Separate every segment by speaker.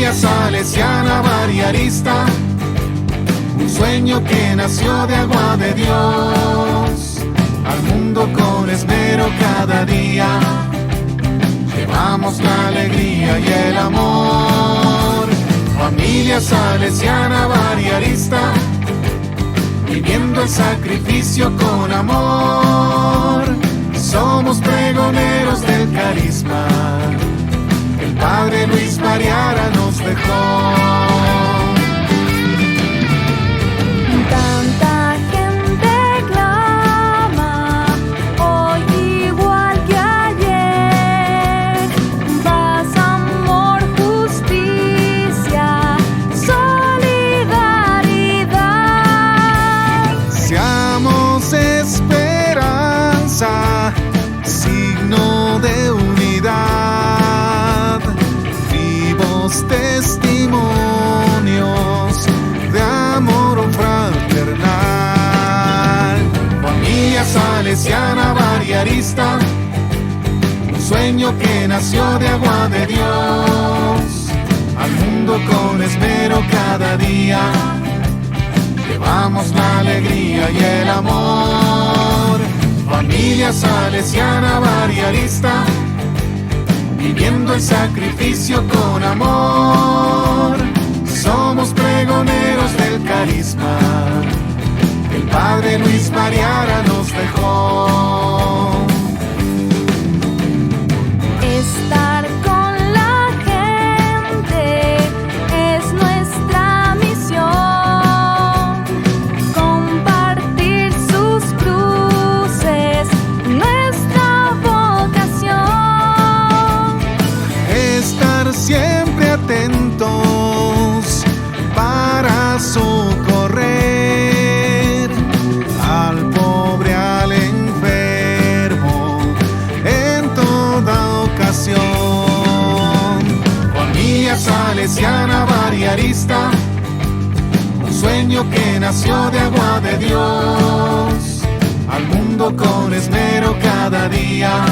Speaker 1: Familia salesiana barriarista, un sueño que nació de agua de Dios, al mundo con esmero cada día, llevamos la alegría y el amor. Familia salesiana barriarista, viviendo el sacrificio con amor, somos pregoneros del carisma, el Padre Luis Mariara nos dejó.
Speaker 2: Tanta gente clama, hoy igual que ayer, paz, amor, justicia, solidaridad.
Speaker 1: Seamos esperanza, signo de unidad, vivos testimonios de amor fraternal. Familia salesiana barriarista, un sueño que nació de agua de Dios, al mundo con esmero cada día, llevamos la alegría y el amor. Familia salesiana barriarista, viviendo el sacrificio con amor, somos pregoneros del carisma, el Padre Luis Mariara nos dejó.
Speaker 2: Estar con la gente es nuestra misión, compartir sus cruces, nuestra vocación.
Speaker 1: Estar siempre atentos para socorrer al pobre, al enfermo, en toda ocasión. Familia salesiana barriarista, un sueño que nació de agua de Dios, al mundo con esmero cada día,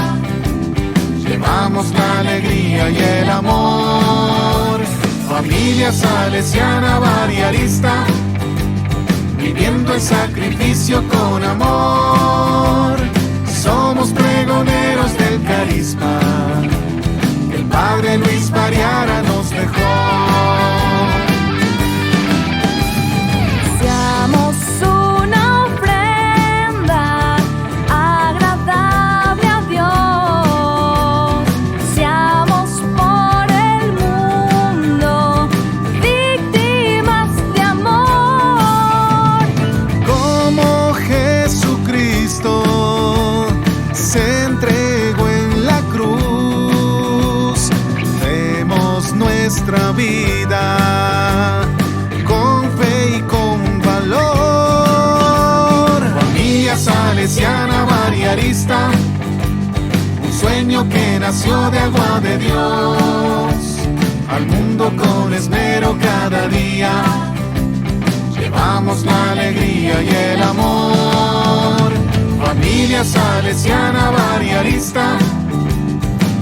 Speaker 1: llevamos la alegría y el amor. Familia salesiana barriarista, viviendo el sacrificio con amor, somos pregoneros del carisma, que el Padre Luis Mariara nos dejó.
Speaker 2: Seamos una ofrenda agradable a Dios, seamos por el mundo víctimas de amor.
Speaker 1: Como Jesucristo se entregó en la cruz, demos nuestra vida con fe y con valor. Familia salesiana barriarista, un sueño que nació de agua de Dios, al mundo con esmero cada día, llevamos la alegría y el amor. Familia salesiana barriarista,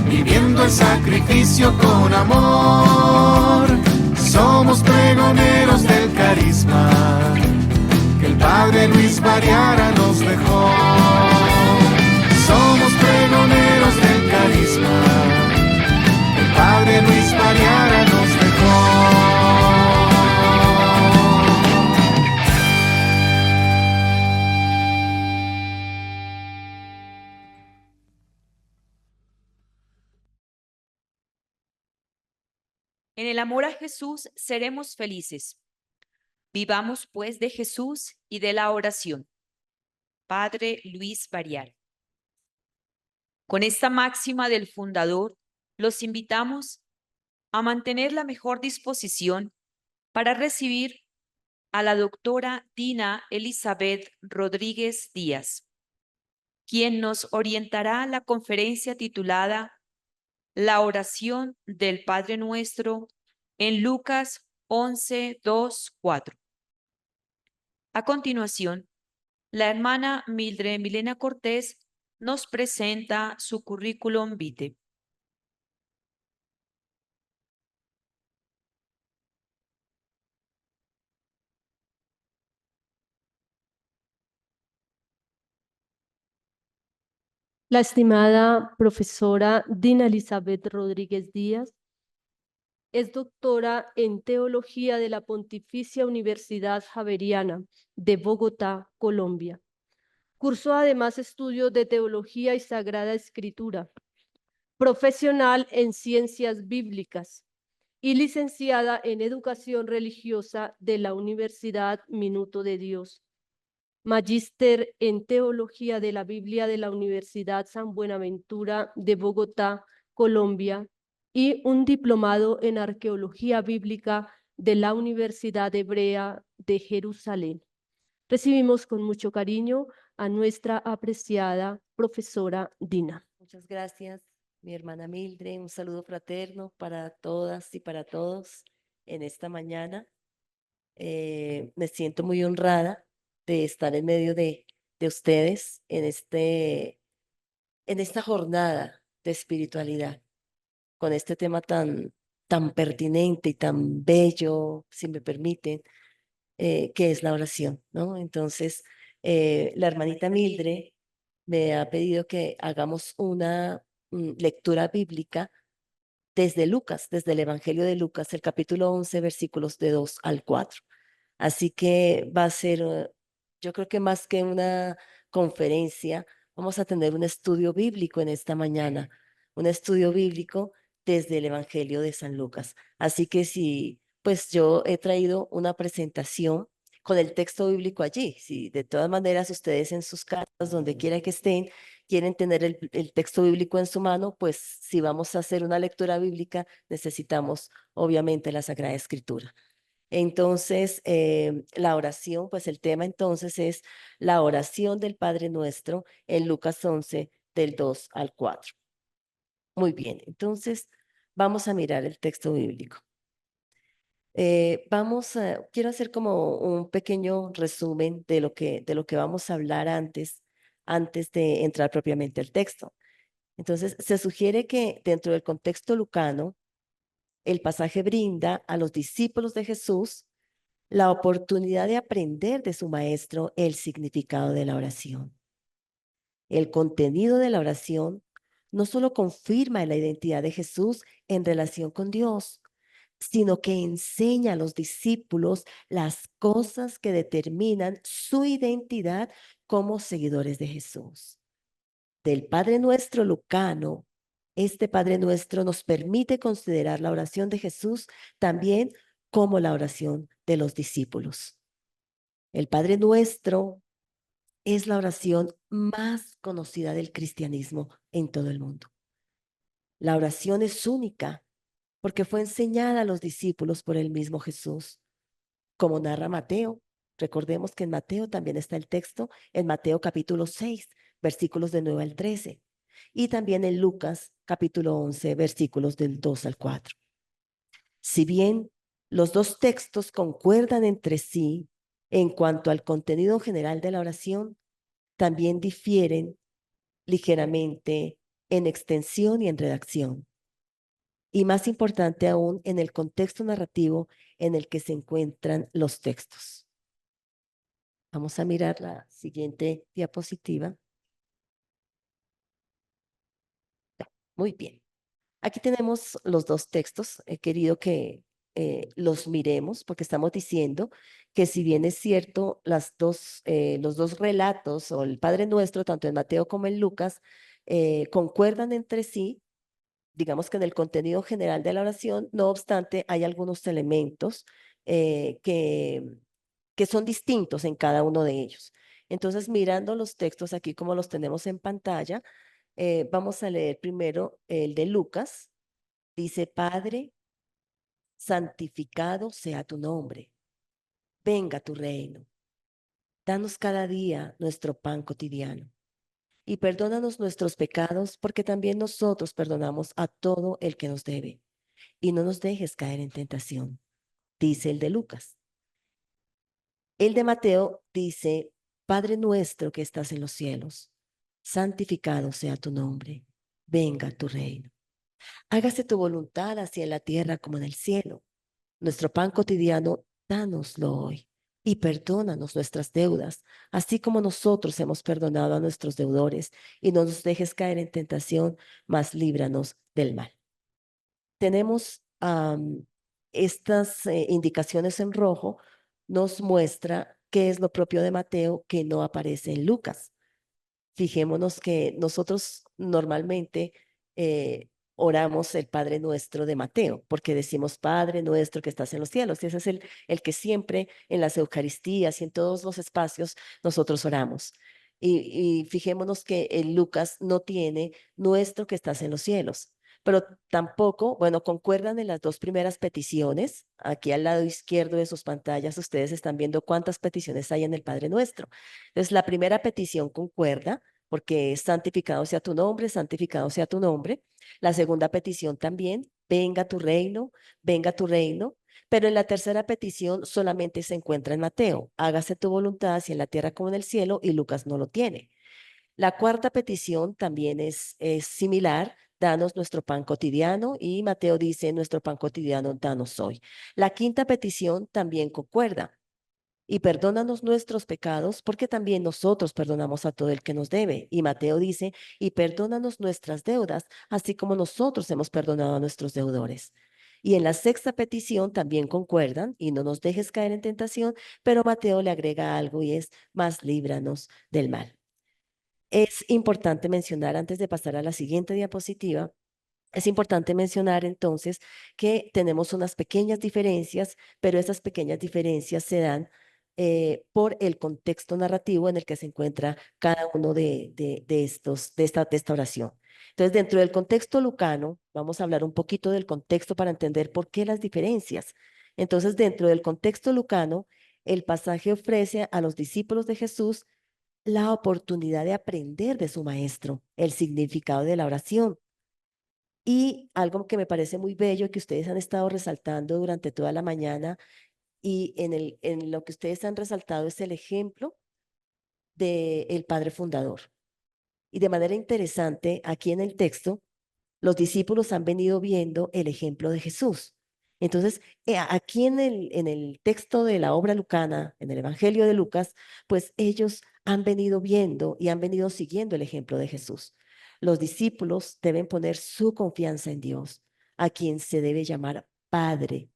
Speaker 1: viviendo el sacrificio con amor, somos pregoneros del carisma, que el Padre Luis Mariara nos dejó. Somos pregoneros del carisma, que el Padre Luis Mariara nos dejó.
Speaker 3: En el amor a Jesús seremos felices. Vivamos pues de Jesús y de la oración. Padre Luis Mariara. Con esta máxima del fundador, los invitamos a mantener la mejor disposición para recibir a la doctora Dina Elizabeth Rodríguez Díaz, quien nos orientará a la conferencia titulada La oración del Padre Nuestro en Lucas 11, 2, 4. A continuación, la hermana Mildred Milena Cortés nos presenta su currículum vitae.
Speaker 4: La estimada profesora Dina Elizabeth Rodríguez Díaz es doctora en Teología de la Pontificia Universidad Javeriana de Bogotá, Colombia. Cursó además estudios de Teología y Sagrada Escritura, profesional en Ciencias Bíblicas y licenciada en Educación Religiosa de la Universidad Minuto de Dios. Magíster en Teología de la Biblia de la Universidad San Buenaventura de Bogotá, Colombia, y un diplomado en Arqueología Bíblica de la Universidad Hebrea de Jerusalén. Recibimos con mucho cariño a nuestra apreciada profesora Dina.
Speaker 5: Muchas gracias, mi hermana Mildred. Un saludo fraterno para todas y para todos en esta mañana. Me siento muy honrada de estar en medio de ustedes en esta jornada de espiritualidad, con este tema tan pertinente y tan bello, si me permiten, que es la oración, ¿no? Entonces, la hermanita Mildred me ha pedido que hagamos una lectura bíblica desde Lucas, desde el Evangelio de Lucas, el capítulo 11, versículos de 2 al 4. Así que va a ser, yo creo que más que una conferencia, vamos a tener un estudio bíblico en esta mañana, un estudio bíblico desde el Evangelio de San Lucas. Así que si, pues yo he traído una presentación con el texto bíblico allí. Si de todas maneras ustedes en sus casas, donde quiera que estén, quieren tener el texto bíblico en su mano, pues si vamos a hacer una lectura bíblica, necesitamos obviamente la Sagrada Escritura. Entonces, la oración, pues el tema entonces es la oración del Padre Nuestro en Lucas 11, del 2 al 4. Muy bien, entonces vamos a mirar el texto bíblico. Quiero hacer como un pequeño resumen de lo que vamos a hablar antes de entrar propiamente al texto. Entonces, se sugiere que dentro del contexto lucano, el pasaje brinda a los discípulos de Jesús la oportunidad de aprender de su maestro el significado de la oración. El contenido de la oración no solo confirma la identidad de Jesús en relación con Dios, sino que enseña a los discípulos las cosas que determinan su identidad como seguidores de Jesús. Del Padre Nuestro lucano, este Padre Nuestro nos permite considerar la oración de Jesús también como la oración de los discípulos. El Padre Nuestro es la oración más conocida del cristianismo en todo el mundo. La oración es única porque fue enseñada a los discípulos por el mismo Jesús. Como narra Mateo, recordemos que en Mateo también está el texto, en Mateo capítulo 6, versículos del 9 al 13, y también en Lucas capítulo 11, versículos del 2 al 4. Si bien los dos textos concuerdan entre sí en cuanto al contenido general de la oración, también difieren ligeramente en extensión y en redacción. Y más importante aún, en el contexto narrativo en el que se encuentran los textos. Vamos a mirar la siguiente diapositiva. Muy bien. Aquí tenemos los dos textos. He querido que los miremos porque estamos diciendo que si bien es cierto, los dos relatos o el Padre Nuestro, tanto en Mateo como en Lucas, concuerdan entre sí, digamos que en el contenido general de la oración. No obstante, hay algunos elementos que son distintos en cada uno de ellos. Entonces, mirando los textos aquí como los tenemos en pantalla, vamos a leer primero el de Lucas. Dice: Padre, santificado sea tu nombre, venga tu reino. Danos cada día nuestro pan cotidiano. Y perdónanos nuestros pecados, porque también nosotros perdonamos a todo el que nos debe. Y no nos dejes caer en tentación, dice el de Lucas. El de Mateo dice: Padre nuestro que estás en los cielos, santificado sea tu nombre, venga tu reino. Hágase tu voluntad así en la tierra como en el cielo. Nuestro pan cotidiano, dánoslo hoy. y perdónanos nuestras deudas, así como nosotros hemos perdonado a nuestros deudores, y no nos dejes caer en tentación, mas líbranos del mal. Tenemos estas indicaciones en rojo, nos muestra qué es lo propio de Mateo que no aparece en Lucas. Fijémonos que nosotros normalmente oramos el Padre Nuestro de Mateo, porque decimos Padre Nuestro que estás en los cielos, y ese es el que siempre en las Eucaristías y en todos los espacios nosotros oramos. Y fijémonos que en Lucas no tiene nuestro que estás en los cielos, pero tampoco, bueno, concuerdan en las dos primeras peticiones. Aquí al lado izquierdo de sus pantallas ustedes están viendo cuántas peticiones hay en el Padre Nuestro. Entonces, la primera petición concuerda porque es santificado sea tu nombre, santificado sea tu nombre. La segunda petición también, venga tu reino. Pero en la tercera petición solamente se encuentra en Mateo, hágase tu voluntad, así en la tierra como en el cielo, y Lucas no lo tiene. La cuarta petición también es similar, danos nuestro pan cotidiano, y Mateo dice, nuestro pan cotidiano, danos hoy. La quinta petición también concuerda, y perdónanos nuestros pecados, porque también nosotros perdonamos a todo el que nos debe. Y Mateo dice, y perdónanos nuestras deudas, así como nosotros hemos perdonado a nuestros deudores. Y en la sexta petición también concuerdan, y no nos dejes caer en tentación, pero Mateo le agrega algo y es, más líbranos del mal. Es importante mencionar, antes de pasar a la siguiente diapositiva, es importante mencionar entonces que tenemos unas pequeñas diferencias, pero esas pequeñas diferencias se dan por el contexto narrativo en el que se encuentra cada uno de esta oración. Entonces, dentro del contexto lucano, vamos a hablar un poquito del contexto para entender por qué las diferencias. Entonces, dentro del contexto lucano, el pasaje ofrece a los discípulos de Jesús la oportunidad de aprender de su maestro el significado de la oración. Y algo que me parece muy bello que ustedes han estado resaltando durante toda la mañana y en lo que ustedes han resaltado es el ejemplo del padre fundador. Y de manera interesante, aquí en el texto, los discípulos han venido viendo el ejemplo de Jesús. Entonces, aquí en el texto de la obra lucana, en el Evangelio de Lucas, pues ellos han venido viendo y han venido siguiendo el ejemplo de Jesús. Los discípulos deben poner su confianza en Dios, a quien se debe llamar Padre.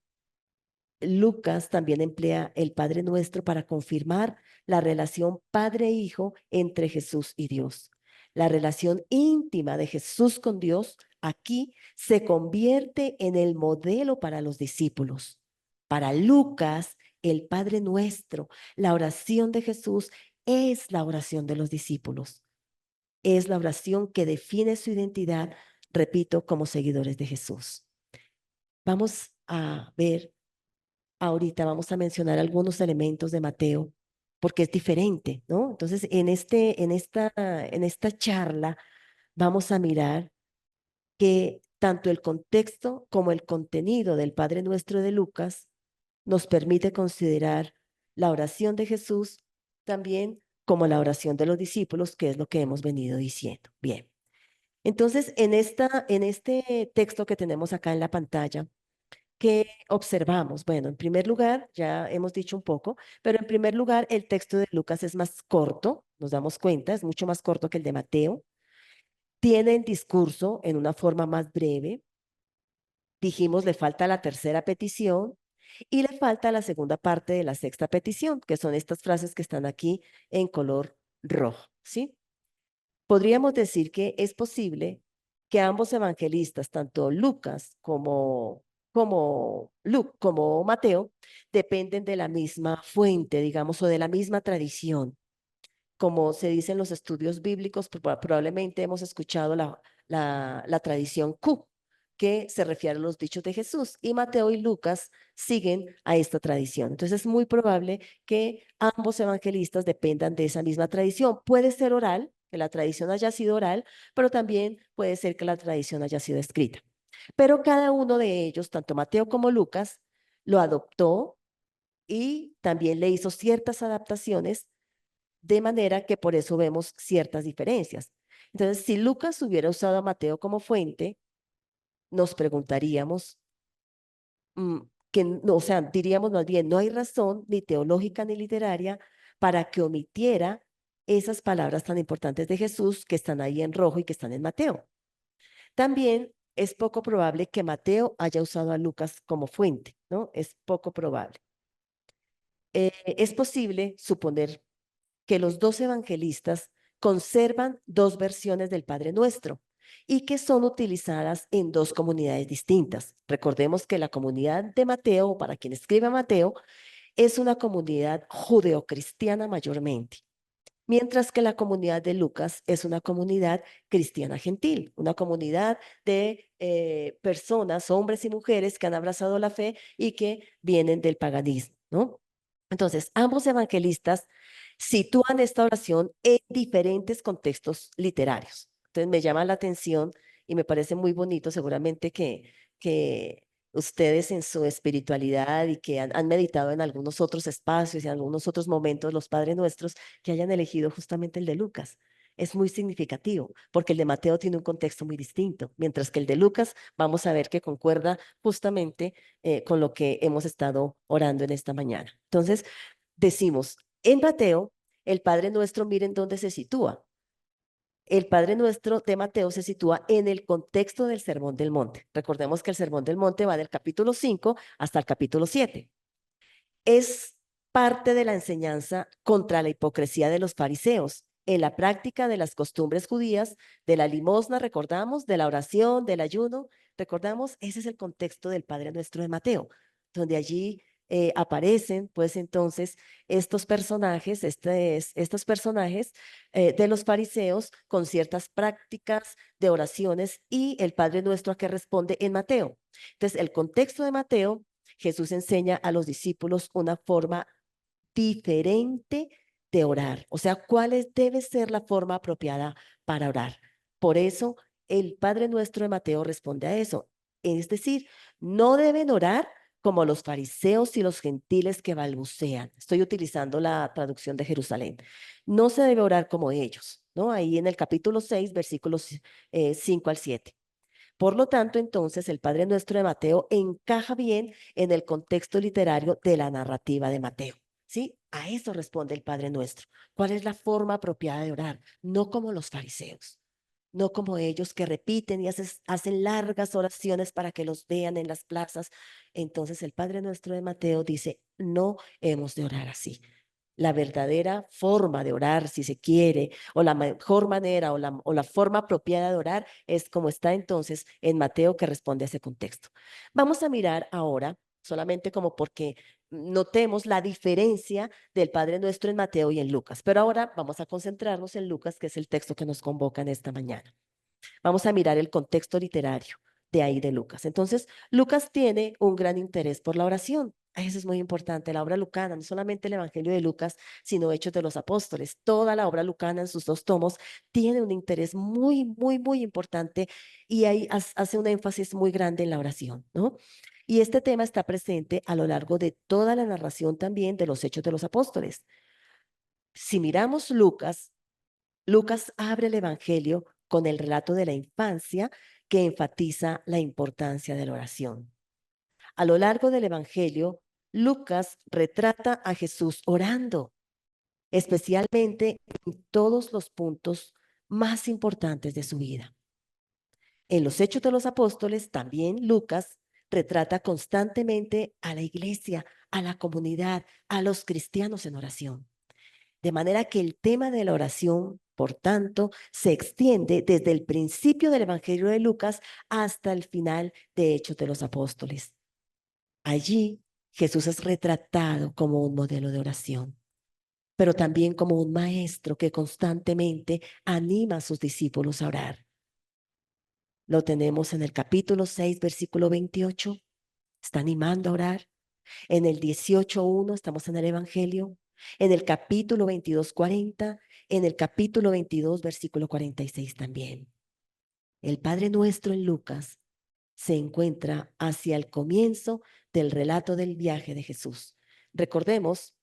Speaker 5: Lucas también emplea el Padre Nuestro para confirmar la relación padre-hijo entre Jesús y Dios. La relación íntima de Jesús con Dios aquí se convierte en el modelo para los discípulos. Para Lucas, el Padre Nuestro, la oración de Jesús es la oración de los discípulos. Es la oración que define su identidad, repito, como seguidores de Jesús. Vamos a ver ahorita, vamos a mencionar algunos elementos de Mateo, porque es diferente, ¿no? Entonces, en esta charla vamos a mirar que tanto el contexto como el contenido del Padre Nuestro de Lucas nos permite considerar la oración de Jesús también como la oración de los discípulos, que es lo que hemos venido diciendo. Bien. Entonces, en este texto que tenemos acá en la pantalla, ¿qué observamos? Bueno, en primer lugar, ya hemos dicho un poco, pero en primer lugar, el texto de Lucas es más corto, nos damos cuenta, es mucho más corto que el de Mateo. Tiene el discurso en una forma más breve. Dijimos, le falta la tercera petición y le falta la segunda parte de la sexta petición, que son estas frases que están aquí en color rojo, ¿sí? Podríamos decir que es posible que ambos evangelistas, tanto Lucas como Mateo, dependen de la misma fuente, digamos, o de la misma tradición. Como se dice en los estudios bíblicos, probablemente hemos escuchado la tradición Q, que se refiere a los dichos de Jesús, y Mateo y Lucas siguen a esta tradición. Entonces es muy probable que ambos evangelistas dependan de esa misma tradición. Puede ser oral, que la tradición haya sido oral, pero también puede ser que la tradición haya sido escrita. Pero cada uno de ellos, tanto Mateo como Lucas, lo adoptó y también le hizo ciertas adaptaciones, de manera que por eso vemos ciertas diferencias. Entonces, si Lucas hubiera usado a Mateo como fuente, nos preguntaríamos, que no, o sea, diríamos más bien, no hay razón ni teológica ni literaria para que omitiera esas palabras tan importantes de Jesús que están ahí en rojo y que están en Mateo. También es poco probable que Mateo haya usado a Lucas como fuente, ¿no? Es poco probable. Es posible suponer que los dos evangelistas conservan dos versiones del Padre Nuestro y que son utilizadas en dos comunidades distintas. Recordemos que la comunidad de Mateo, o para quien escribe Mateo, es una comunidad judeocristiana mayormente, mientras que la comunidad de Lucas es una comunidad cristiana gentil, una comunidad de personas, hombres y mujeres que han abrazado la fe y que vienen del paganismo, ¿no? Entonces, ambos evangelistas sitúan esta oración en diferentes contextos literarios. Entonces, me llama la atención y me parece muy bonito, seguramente que ustedes en su espiritualidad y que han meditado en algunos otros espacios y en algunos otros momentos, los Padres Nuestros, que hayan elegido justamente el de Lucas. Es muy significativo, porque el de Mateo tiene un contexto muy distinto, mientras que el de Lucas vamos a ver que concuerda justamente con lo que hemos estado orando en esta mañana. Entonces, decimos, en Mateo, el Padre Nuestro, miren dónde se sitúa. El Padre Nuestro de Mateo se sitúa en el contexto del Sermón del Monte. Recordemos que el Sermón del Monte va del capítulo 5 hasta el capítulo 7. Es parte de la enseñanza contra la hipocresía de los fariseos en la práctica de las costumbres judías, de la limosna, recordamos, de la oración, del ayuno, recordamos, ese es el contexto del Padre Nuestro de Mateo, donde allí aparecen, pues entonces, estos personajes, estos personajes de los fariseos con ciertas prácticas de oraciones y el Padre Nuestro a que responde en Mateo. Entonces, el contexto de Mateo, Jesús enseña a los discípulos una forma diferente de orar, o sea, debe ser la forma apropiada para orar. Por eso, el Padre Nuestro de Mateo responde a eso. Es decir, no deben orar como los fariseos y los gentiles que balbucean. Estoy utilizando la traducción de Jerusalén. No se debe orar como ellos, ¿no? Ahí en el capítulo 6, versículos 5 al 7. Por lo tanto, entonces, el Padre Nuestro de Mateo encaja bien en el contexto literario de la narrativa de Mateo. ¿Sí? A eso responde el Padre Nuestro. ¿Cuál es la forma apropiada de orar? No como los fariseos, no como ellos que repiten y hacen largas oraciones para que los vean en las plazas. Entonces, el Padre Nuestro de Mateo dice, no hemos de orar así. La verdadera forma de orar, si se quiere, o la mejor manera o la forma apropiada de orar es como está entonces en Mateo, que responde a ese contexto. Vamos a mirar ahora, solamente como porque notemos la diferencia del Padre Nuestro en Mateo y en Lucas, pero ahora vamos a concentrarnos en Lucas, que es el texto que nos convoca en esta mañana. Vamos a mirar el contexto literario de ahí de Lucas. Entonces, Lucas tiene un gran interés por la oración. Eso es muy importante. La obra lucana, no solamente el Evangelio de Lucas, sino Hechos de los Apóstoles. Toda la obra lucana en sus dos tomos tiene un interés muy, muy, muy importante y ahí hace un énfasis muy grande en la oración, ¿no? Y este tema está presente a lo largo de toda la narración también de los Hechos de los Apóstoles. Si miramos Lucas, Lucas abre el Evangelio con el relato de la infancia que enfatiza la importancia de la oración. A lo largo del Evangelio, Lucas retrata a Jesús orando, especialmente en todos los puntos más importantes de su vida. En los Hechos de los Apóstoles, también Lucas retrata constantemente a la iglesia, a la comunidad, a los cristianos en oración. De manera que el tema de la oración, por tanto, se extiende desde el principio del Evangelio de Lucas hasta el final de Hechos de los Apóstoles. Allí Jesús es retratado como un modelo de oración, pero también como un maestro que constantemente anima a sus discípulos a orar. Lo tenemos en el capítulo 6, versículo 28. Está animando a orar. En el 18:1 estamos en el Evangelio. En el capítulo 22:40, en el capítulo 22, versículo 46 también. El Padre Nuestro en Lucas se encuentra hacia el comienzo del relato del viaje de Jesús. Recordemos,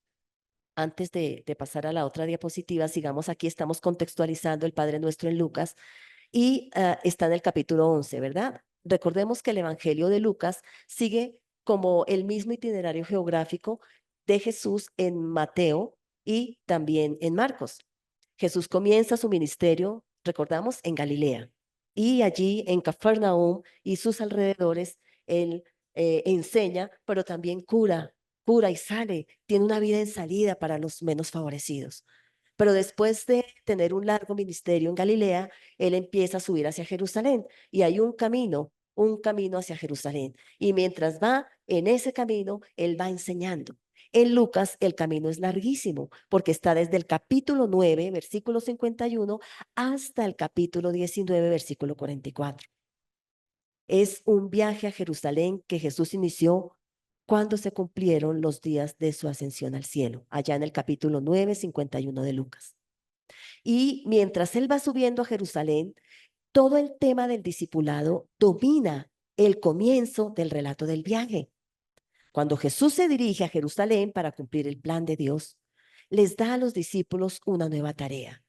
Speaker 5: antes de pasar a la otra diapositiva, sigamos aquí, estamos contextualizando el Padre Nuestro en Lucas y está en el capítulo 11, ¿verdad? Recordemos que el Evangelio de Lucas sigue como el mismo itinerario geográfico de Jesús en Mateo y también en Marcos. Jesús comienza su ministerio, recordamos, en Galilea. Y allí en Cafarnaúm y sus alrededores, él enseña, pero también cura y sale, tiene una vida en salida para los menos favorecidos. Pero después de tener un largo ministerio en Galilea, él empieza a subir hacia Jerusalén y hay un camino hacia Jerusalén. Y mientras va en ese camino, él va enseñando. En Lucas el camino es larguísimo porque está desde el capítulo 9, versículo 51, hasta el capítulo 19, versículo 44. Es un viaje a Jerusalén que Jesús inició cuando se cumplieron los días de su ascensión al cielo, allá en el capítulo 9, 51 de Lucas. Y mientras él va subiendo a Jerusalén, todo el tema del discipulado domina el comienzo del relato del viaje. Cuando Jesús se dirige a Jerusalén para cumplir el plan de Dios, les da a los discípulos una nueva tarea: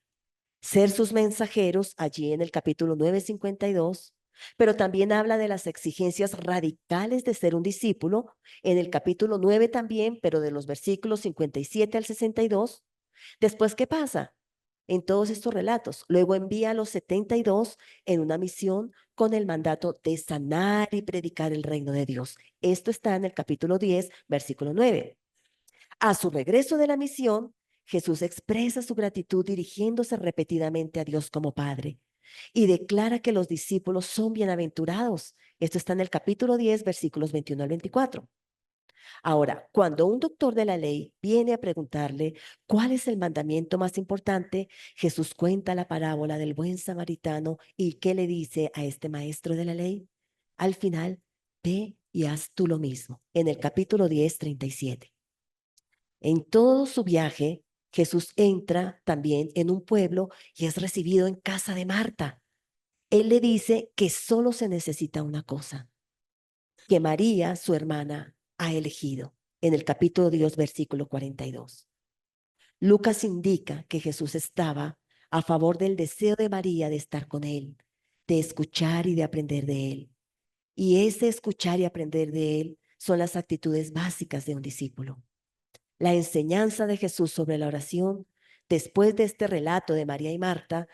Speaker 5: ser sus mensajeros allí en el capítulo 9:52, pero también habla de las exigencias radicales de ser un discípulo en el capítulo 9 también, pero de los versículos 57 al 62. Después, ¿qué pasa? En todos estos relatos, luego envía a los 72 en una misión con el mandato de sanar y predicar el reino de Dios. Esto está en el capítulo 10, versículo 9. A su regreso de la misión, Jesús expresa su gratitud dirigiéndose repetidamente a Dios como Padre y declara que los discípulos son bienaventurados. Esto está en el capítulo 10, versículos 21 al 24. Ahora, cuando un doctor de la ley viene a preguntarle cuál es el mandamiento más importante, Jesús cuenta la parábola del buen samaritano y qué le dice a este maestro de la ley. Al final, ve y haz tú lo mismo, en el capítulo 10, 37. En todo su viaje, Jesús entra también en un pueblo y es recibido en casa de Marta. Él le dice que solo se necesita una cosa, que María, su hermana, ha elegido, en el capítulo 10, versículo 42. Lucas indica que Jesús estaba a favor del deseo de María de estar con él, de escuchar y de aprender de él. Y ese escuchar y aprender de él son las actitudes básicas de un discípulo. La enseñanza de Jesús sobre la oración, después de este relato de María y Marta,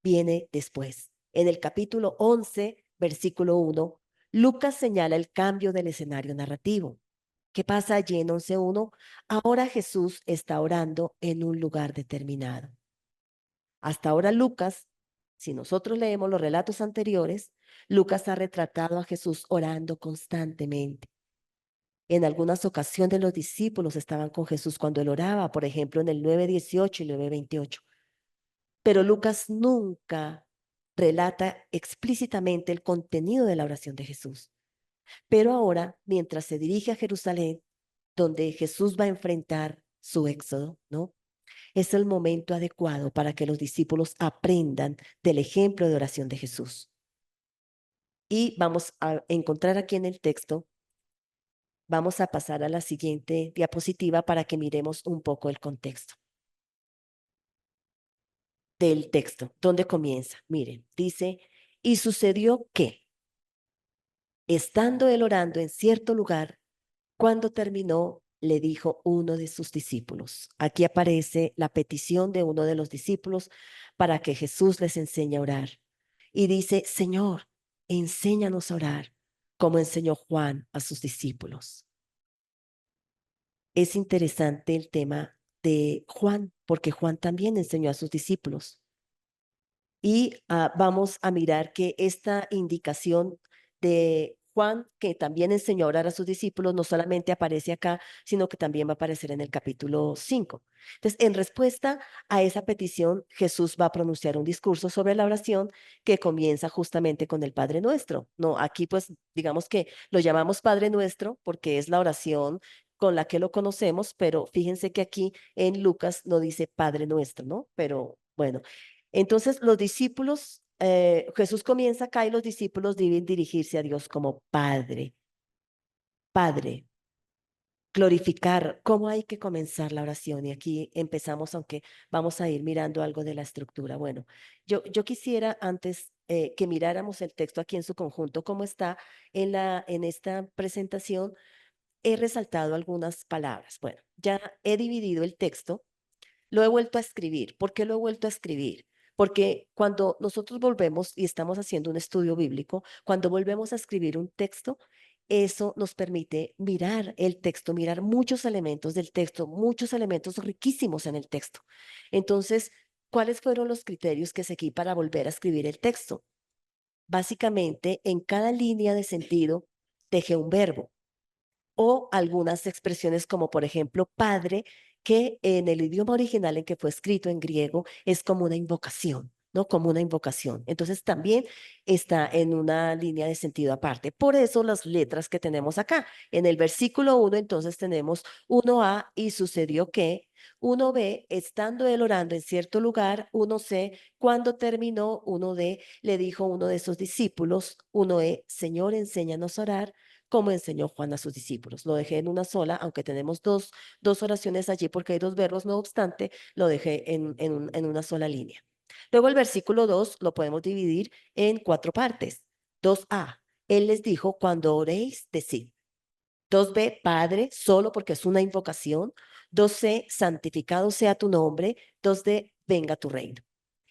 Speaker 5: viene después. En el capítulo 11, versículo 1, Lucas señala el cambio del escenario narrativo. ¿Qué pasa allí en 11:1? Ahora Jesús está orando en un lugar determinado. Hasta ahora Lucas, si nosotros leemos los relatos anteriores, Lucas ha retratado a Jesús orando constantemente. En algunas ocasiones los discípulos estaban con Jesús cuando él oraba, por ejemplo, en el 9:18 y 9:28. Pero Lucas nunca relata explícitamente el contenido de la oración de Jesús. Pero ahora, mientras se dirige a Jerusalén, donde Jesús va a enfrentar su éxodo, ¿no? Es el momento adecuado para que los discípulos aprendan del ejemplo de oración de Jesús. Y vamos a encontrar aquí en el texto, vamos a pasar a la siguiente diapositiva para que miremos un poco el contexto del texto. ¿Dónde comienza? Miren, dice, y sucedió que, estando él orando en cierto lugar, cuando terminó, le dijo uno de sus discípulos. Aquí aparece la petición de uno de los discípulos para que Jesús les enseñe a orar. Y dice, Señor, enséñanos a orar, como enseñó Juan a sus discípulos. Es interesante el tema de Juan, porque Juan también enseñó a sus discípulos. Y vamos a mirar que esta indicación de Juan, que también enseñó a orar a sus discípulos, no solamente aparece acá, sino que también va a aparecer en el capítulo 5. Entonces, en respuesta a esa petición, Jesús va a pronunciar un discurso sobre la oración que comienza justamente con el Padre Nuestro. No, aquí pues digamos que lo llamamos Padre Nuestro porque es la oración con la que lo conocemos, pero fíjense que aquí en Lucas no dice Padre Nuestro, ¿no? Pero bueno, entonces los discípulos, Jesús comienza acá y los discípulos deben dirigirse a Dios como Padre. Padre, glorificar, ¿cómo hay que comenzar la oración? Y aquí empezamos, aunque vamos a ir mirando algo de la estructura. Bueno, yo quisiera antes que miráramos el texto aquí en su conjunto, cómo está en esta presentación, he resaltado algunas palabras. Bueno, ya he dividido el texto, lo he vuelto a escribir. ¿Por qué lo he vuelto a escribir? Porque cuando nosotros volvemos y estamos haciendo un estudio bíblico, cuando volvemos a escribir un texto, eso nos permite mirar el texto, mirar muchos elementos del texto, muchos elementos riquísimos en el texto. Entonces, ¿cuáles fueron los criterios que seguí para volver a escribir el texto? Básicamente, en cada línea de sentido dejé un verbo o algunas expresiones como por ejemplo padre, que en el idioma original en que fue escrito en griego es como una invocación, ¿no? Como una invocación. Entonces también está en una línea de sentido aparte. Por eso las letras que tenemos acá. En el versículo 1 entonces tenemos 1a y sucedió que, 1b, estando él orando en cierto lugar, 1c, cuando terminó, 1d, le dijo uno de sus discípulos, 1e, Señor, enséñanos a orar como enseñó Juan a sus discípulos. Lo dejé en una sola, aunque tenemos dos oraciones allí porque hay dos verbos, no obstante, lo dejé en una sola línea. Luego el versículo 2 lo podemos dividir en 4 partes. 2a, Él les dijo, cuando oréis, decid. 2b, Padre, solo porque es una invocación. 2c, santificado sea tu nombre. 2d, venga tu reino.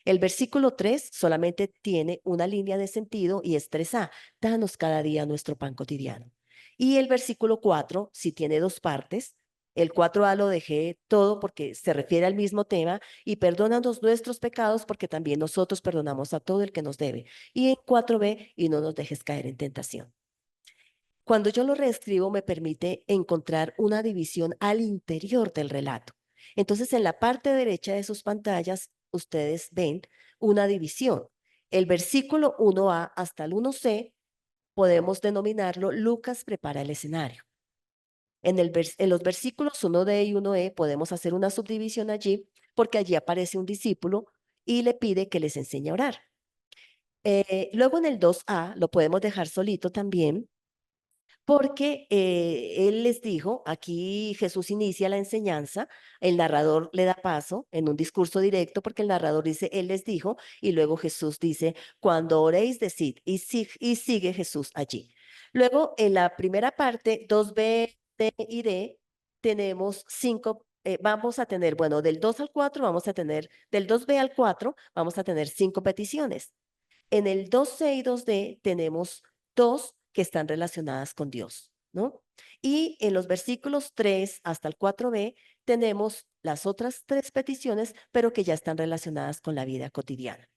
Speaker 5: El versículo 3 solamente tiene una línea de sentido y es 3a, danos cada día nuestro pan cotidiano. Y el versículo 4 sí tiene 2 partes. El 4a lo dejé todo porque se refiere al mismo tema y perdónanos nuestros pecados porque también nosotros perdonamos a todo el que nos debe. Y en 4b, y no nos dejes caer en tentación. Cuando yo lo reescribo me permite encontrar una división al interior del relato. Entonces, en la parte derecha de sus pantallas, ustedes ven una división. El versículo 1a hasta el 1c podemos denominarlo Lucas prepara el escenario. En los versículos 1d y 1e podemos hacer una subdivisión allí porque allí aparece un discípulo y le pide que les enseñe a orar. Luego en el 2a lo podemos dejar solito también porque él les dijo, aquí Jesús inicia la enseñanza, el narrador le da paso en un discurso directo, porque el narrador dice, él les dijo, y luego Jesús dice, cuando oréis, decid, y sigue Jesús allí. Luego, en la primera parte, 2b, d y d, tenemos 5, vamos a tener, bueno, del 2 al 4 vamos a tener, del 2b al 4 vamos a tener 5 peticiones. En el 2c y 2d tenemos 2 que están relacionadas con Dios, ¿no? Y en los versículos 3 hasta el 4b tenemos las otras 3 peticiones, pero que ya están relacionadas con la vida cotidiana.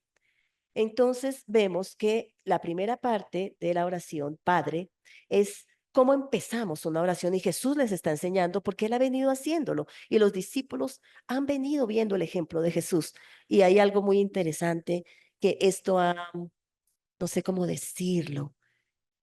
Speaker 5: Entonces vemos que la primera parte de la oración, Padre, es cómo empezamos una oración y Jesús les está enseñando porque Él ha venido haciéndolo y los discípulos han venido viendo el ejemplo de Jesús. Y hay algo muy interesante que esto ha, no sé cómo decirlo,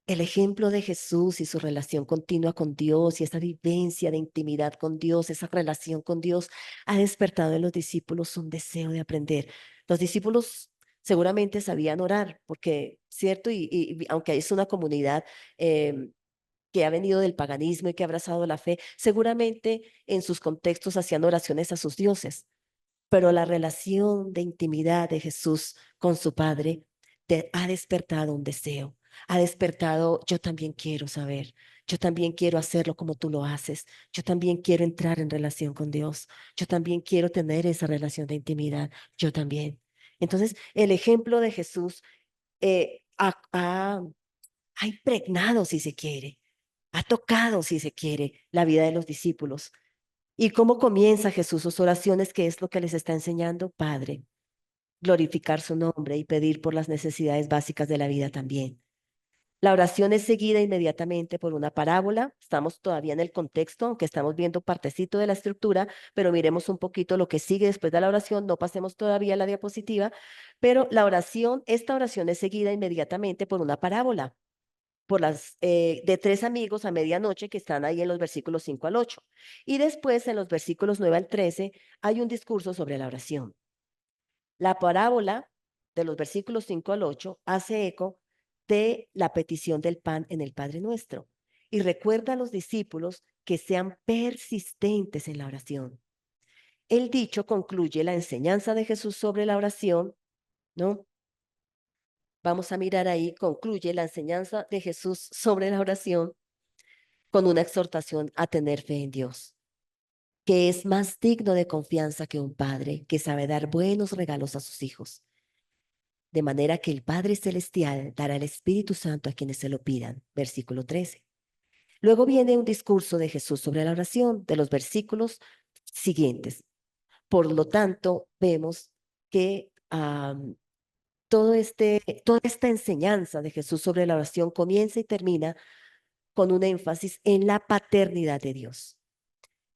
Speaker 5: el ejemplo de Jesús y su relación continua con Dios y esa vivencia de intimidad con Dios, esa relación con Dios, ha despertado en los discípulos un deseo de aprender. Los discípulos seguramente sabían orar, porque, ¿cierto? Y aunque es una comunidad que ha venido del paganismo y que ha abrazado la fe, seguramente en sus contextos hacían oraciones a sus dioses, pero la relación de intimidad de Jesús con su Padre te ha despertado un deseo, ha despertado, yo también quiero saber, yo también quiero hacerlo como tú lo haces, yo también quiero entrar en relación con Dios, yo también quiero tener esa relación de intimidad, yo también. Entonces, el ejemplo de Jesús ha impregnado, si se quiere, ha tocado, si se quiere, la vida de los discípulos. ¿Y cómo comienza Jesús sus oraciones? ¿Qué es lo que les está enseñando? Padre, glorificar su nombre y pedir por las necesidades básicas de la vida también. La oración es seguida inmediatamente por una parábola. Estamos todavía en el contexto, aunque estamos viendo partecito de la estructura, pero miremos un poquito lo que sigue después de la oración. No pasemos todavía a la diapositiva, pero esta oración es seguida inmediatamente por una parábola por las de 3 amigos a medianoche que están ahí en los versículos 5 al 8. Y después en los versículos 9 al 13 hay un discurso sobre la oración. La parábola de los versículos 5 al 8 hace eco de la petición del pan en el Padre Nuestro y recuerda a los discípulos que sean persistentes en la oración. El dicho concluye la enseñanza de Jesús sobre la oración, ¿no? Vamos a mirar ahí, concluye la enseñanza de Jesús sobre la oración con una exhortación a tener fe en Dios, que es más digno de confianza que un padre que sabe dar buenos regalos a sus hijos. De manera que el Padre Celestial dará el Espíritu Santo a quienes se lo pidan. Versículo 13. Luego viene un discurso de Jesús sobre la oración de los versículos siguientes. Por lo tanto, vemos que toda esta enseñanza de Jesús sobre la oración comienza y termina con un énfasis en la paternidad de Dios.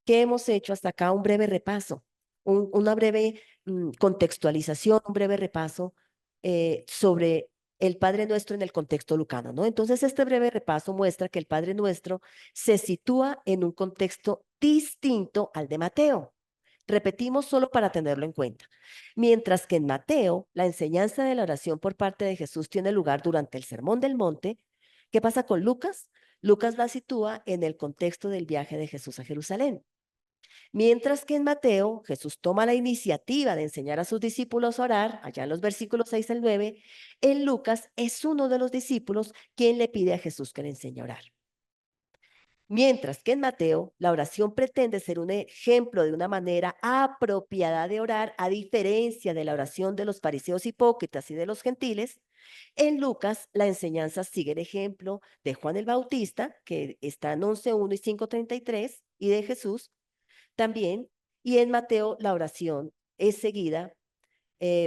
Speaker 5: ¿Qué hemos hecho hasta acá? Un breve repaso, una breve contextualización, un breve repaso sobre el Padre Nuestro en el contexto lucano, ¿no? Entonces, este breve repaso muestra que el Padre Nuestro se sitúa en un contexto distinto al de Mateo. Repetimos solo para tenerlo en cuenta. Mientras que en Mateo, la enseñanza de la oración por parte de Jesús tiene lugar durante el Sermón del Monte, ¿qué pasa con Lucas? Lucas la sitúa en el contexto del viaje de Jesús a Jerusalén. Mientras que en Mateo, Jesús toma la iniciativa de enseñar a sus discípulos a orar, allá en los versículos 6 al 9, en Lucas es uno de los discípulos quien le pide a Jesús que le enseñe a orar. Mientras que en Mateo, la oración pretende ser un ejemplo de una manera apropiada de orar, a diferencia de la oración de los fariseos hipócritas y de los gentiles, en Lucas la enseñanza sigue el ejemplo de Juan el Bautista, que está en 11:1 y 5:33, y de Jesús también, y en Mateo la oración es seguida.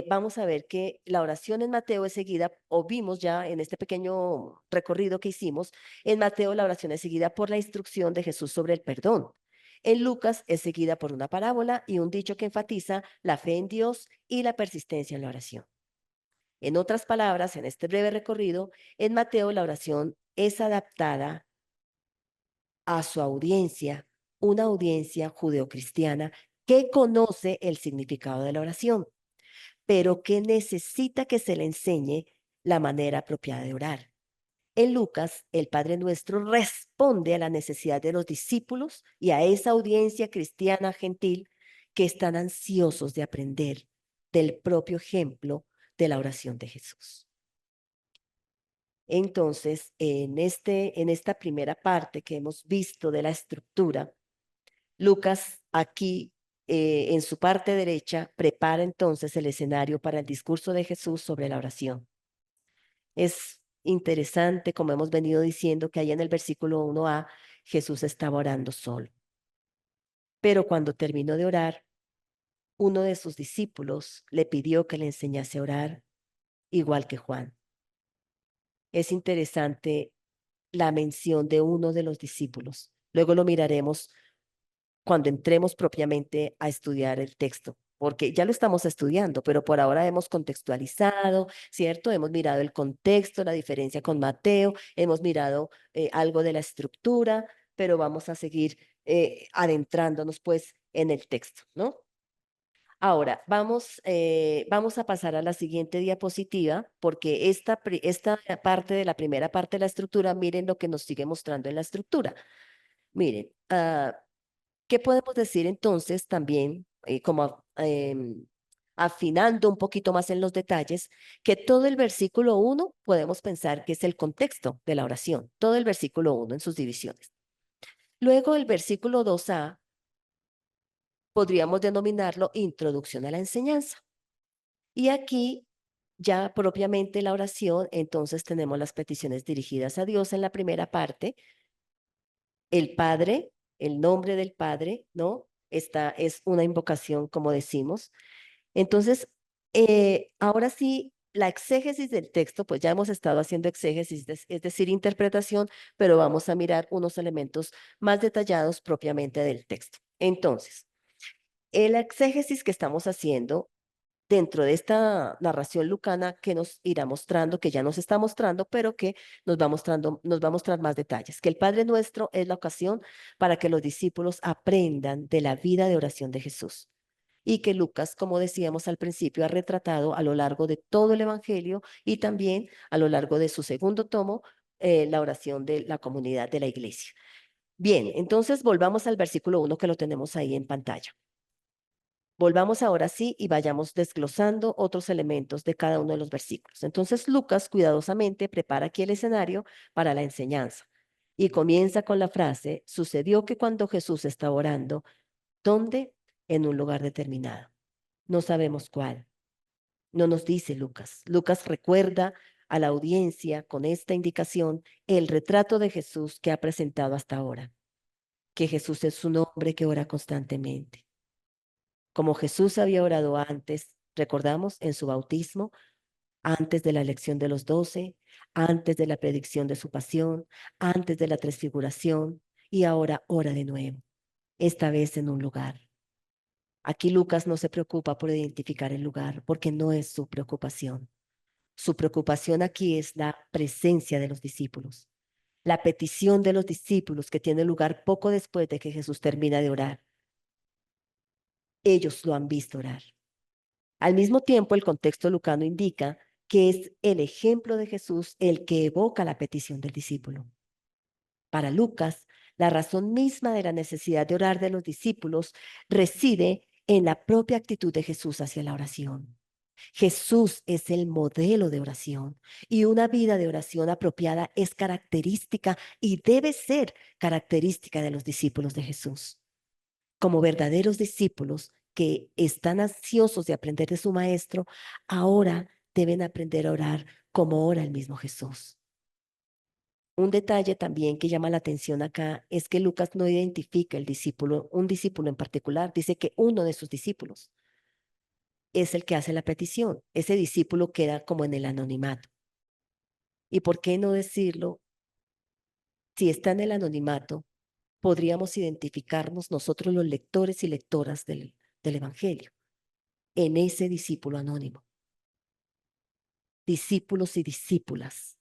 Speaker 5: Vamos a ver que la oración en Mateo es seguida, o vimos ya en este pequeño recorrido que hicimos, en Mateo la oración es seguida por la instrucción de Jesús sobre el perdón. En Lucas es seguida por una parábola y un dicho que enfatiza la fe en Dios y la persistencia en la oración. En otras palabras, en este breve recorrido, en Mateo la oración es adaptada a su audiencia, una audiencia judeocristiana que conoce el significado de la oración, pero que necesita que se le enseñe la manera apropiada de orar. En Lucas, el Padre Nuestro responde a la necesidad de los discípulos y a esa audiencia cristiana gentil que están ansiosos de aprender del propio ejemplo de la oración de Jesús. Entonces, en esta primera parte que hemos visto de la estructura, Lucas aquí en su parte derecha prepara entonces el escenario para el discurso de Jesús sobre la oración. Es interesante, como hemos venido diciendo, que ahí en el versículo 1a Jesús estaba orando solo. Pero cuando terminó de orar, uno de sus discípulos le pidió que le enseñase a orar, igual que Juan. Es interesante la mención de uno de los discípulos. Luego lo miraremos cuando entremos propiamente a estudiar el texto, porque ya lo estamos estudiando, pero por ahora hemos contextualizado, ¿cierto? Hemos mirado el contexto, la diferencia con Mateo, hemos mirado algo de la estructura, pero vamos a seguir adentrándonos pues en el texto, ¿no? Ahora, vamos a pasar a la siguiente diapositiva, porque esta parte de la primera parte de la estructura, miren lo que nos sigue mostrando en la estructura. Miren, ¿qué podemos decir entonces también, afinando un poquito más en los detalles, que todo el versículo 1 podemos pensar que es el contexto de la oración, todo el versículo 1 en sus divisiones. Luego el versículo 2a podríamos denominarlo introducción a la enseñanza. Y aquí ya propiamente la oración, entonces tenemos las peticiones dirigidas a Dios en la primera parte, el Padre, el nombre del Padre, ¿no? Esta es una invocación, como decimos. Entonces, ahora sí, la exégesis del texto, pues ya hemos estado haciendo exégesis, es decir, interpretación, pero vamos a mirar unos elementos más detallados propiamente del texto. Entonces, el exégesis que estamos haciendo dentro de esta narración lucana que nos irá mostrando, que ya nos está mostrando, pero que nos va a mostrar más detalles, que el Padre Nuestro es la ocasión para que los discípulos aprendan de la vida de oración de Jesús y que Lucas, como decíamos al principio, ha retratado a lo largo de todo el Evangelio y también a lo largo de su segundo tomo, la oración de la comunidad de la iglesia. Bien, entonces volvamos al versículo 1 que lo tenemos ahí en pantalla. Volvamos ahora sí y vayamos desglosando otros elementos de cada uno de los versículos. Entonces Lucas cuidadosamente prepara aquí el escenario para la enseñanza. Y comienza con la frase, sucedió que cuando Jesús estaba orando, ¿dónde? En un lugar determinado. No sabemos cuál. No nos dice Lucas. Lucas recuerda a la audiencia con esta indicación el retrato de Jesús que ha presentado hasta ahora, que Jesús es un hombre que ora constantemente. Como Jesús había orado antes, recordamos en su bautismo, antes de la elección de los 12, antes de la predicción de su pasión, antes de la transfiguración, y ahora ora de nuevo, esta vez en un lugar. Aquí Lucas no se preocupa por identificar el lugar, porque no es su preocupación. Su preocupación aquí es la presencia de los discípulos, la petición de los discípulos que tiene lugar poco después de que Jesús termina de orar. Ellos lo han visto orar. Al mismo tiempo, el contexto lucano indica que es el ejemplo de Jesús el que evoca la petición del discípulo. Para Lucas, la razón misma de la necesidad de orar de los discípulos reside en la propia actitud de Jesús hacia la oración. Jesús es el modelo de oración y una vida de oración apropiada es característica y debe ser característica de los discípulos de Jesús. Como verdaderos discípulos que están ansiosos de aprender de su maestro, ahora deben aprender a orar como ora el mismo Jesús. Un detalle también que llama la atención acá es que Lucas no identifica el discípulo, un discípulo en particular, dice que uno de sus discípulos es el que hace la petición. Ese discípulo queda como en el anonimato. ¿Y por qué no decirlo? Si está en el anonimato, podríamos identificarnos nosotros los lectores y lectoras del Evangelio en ese discípulo anónimo. Discípulos y discípulas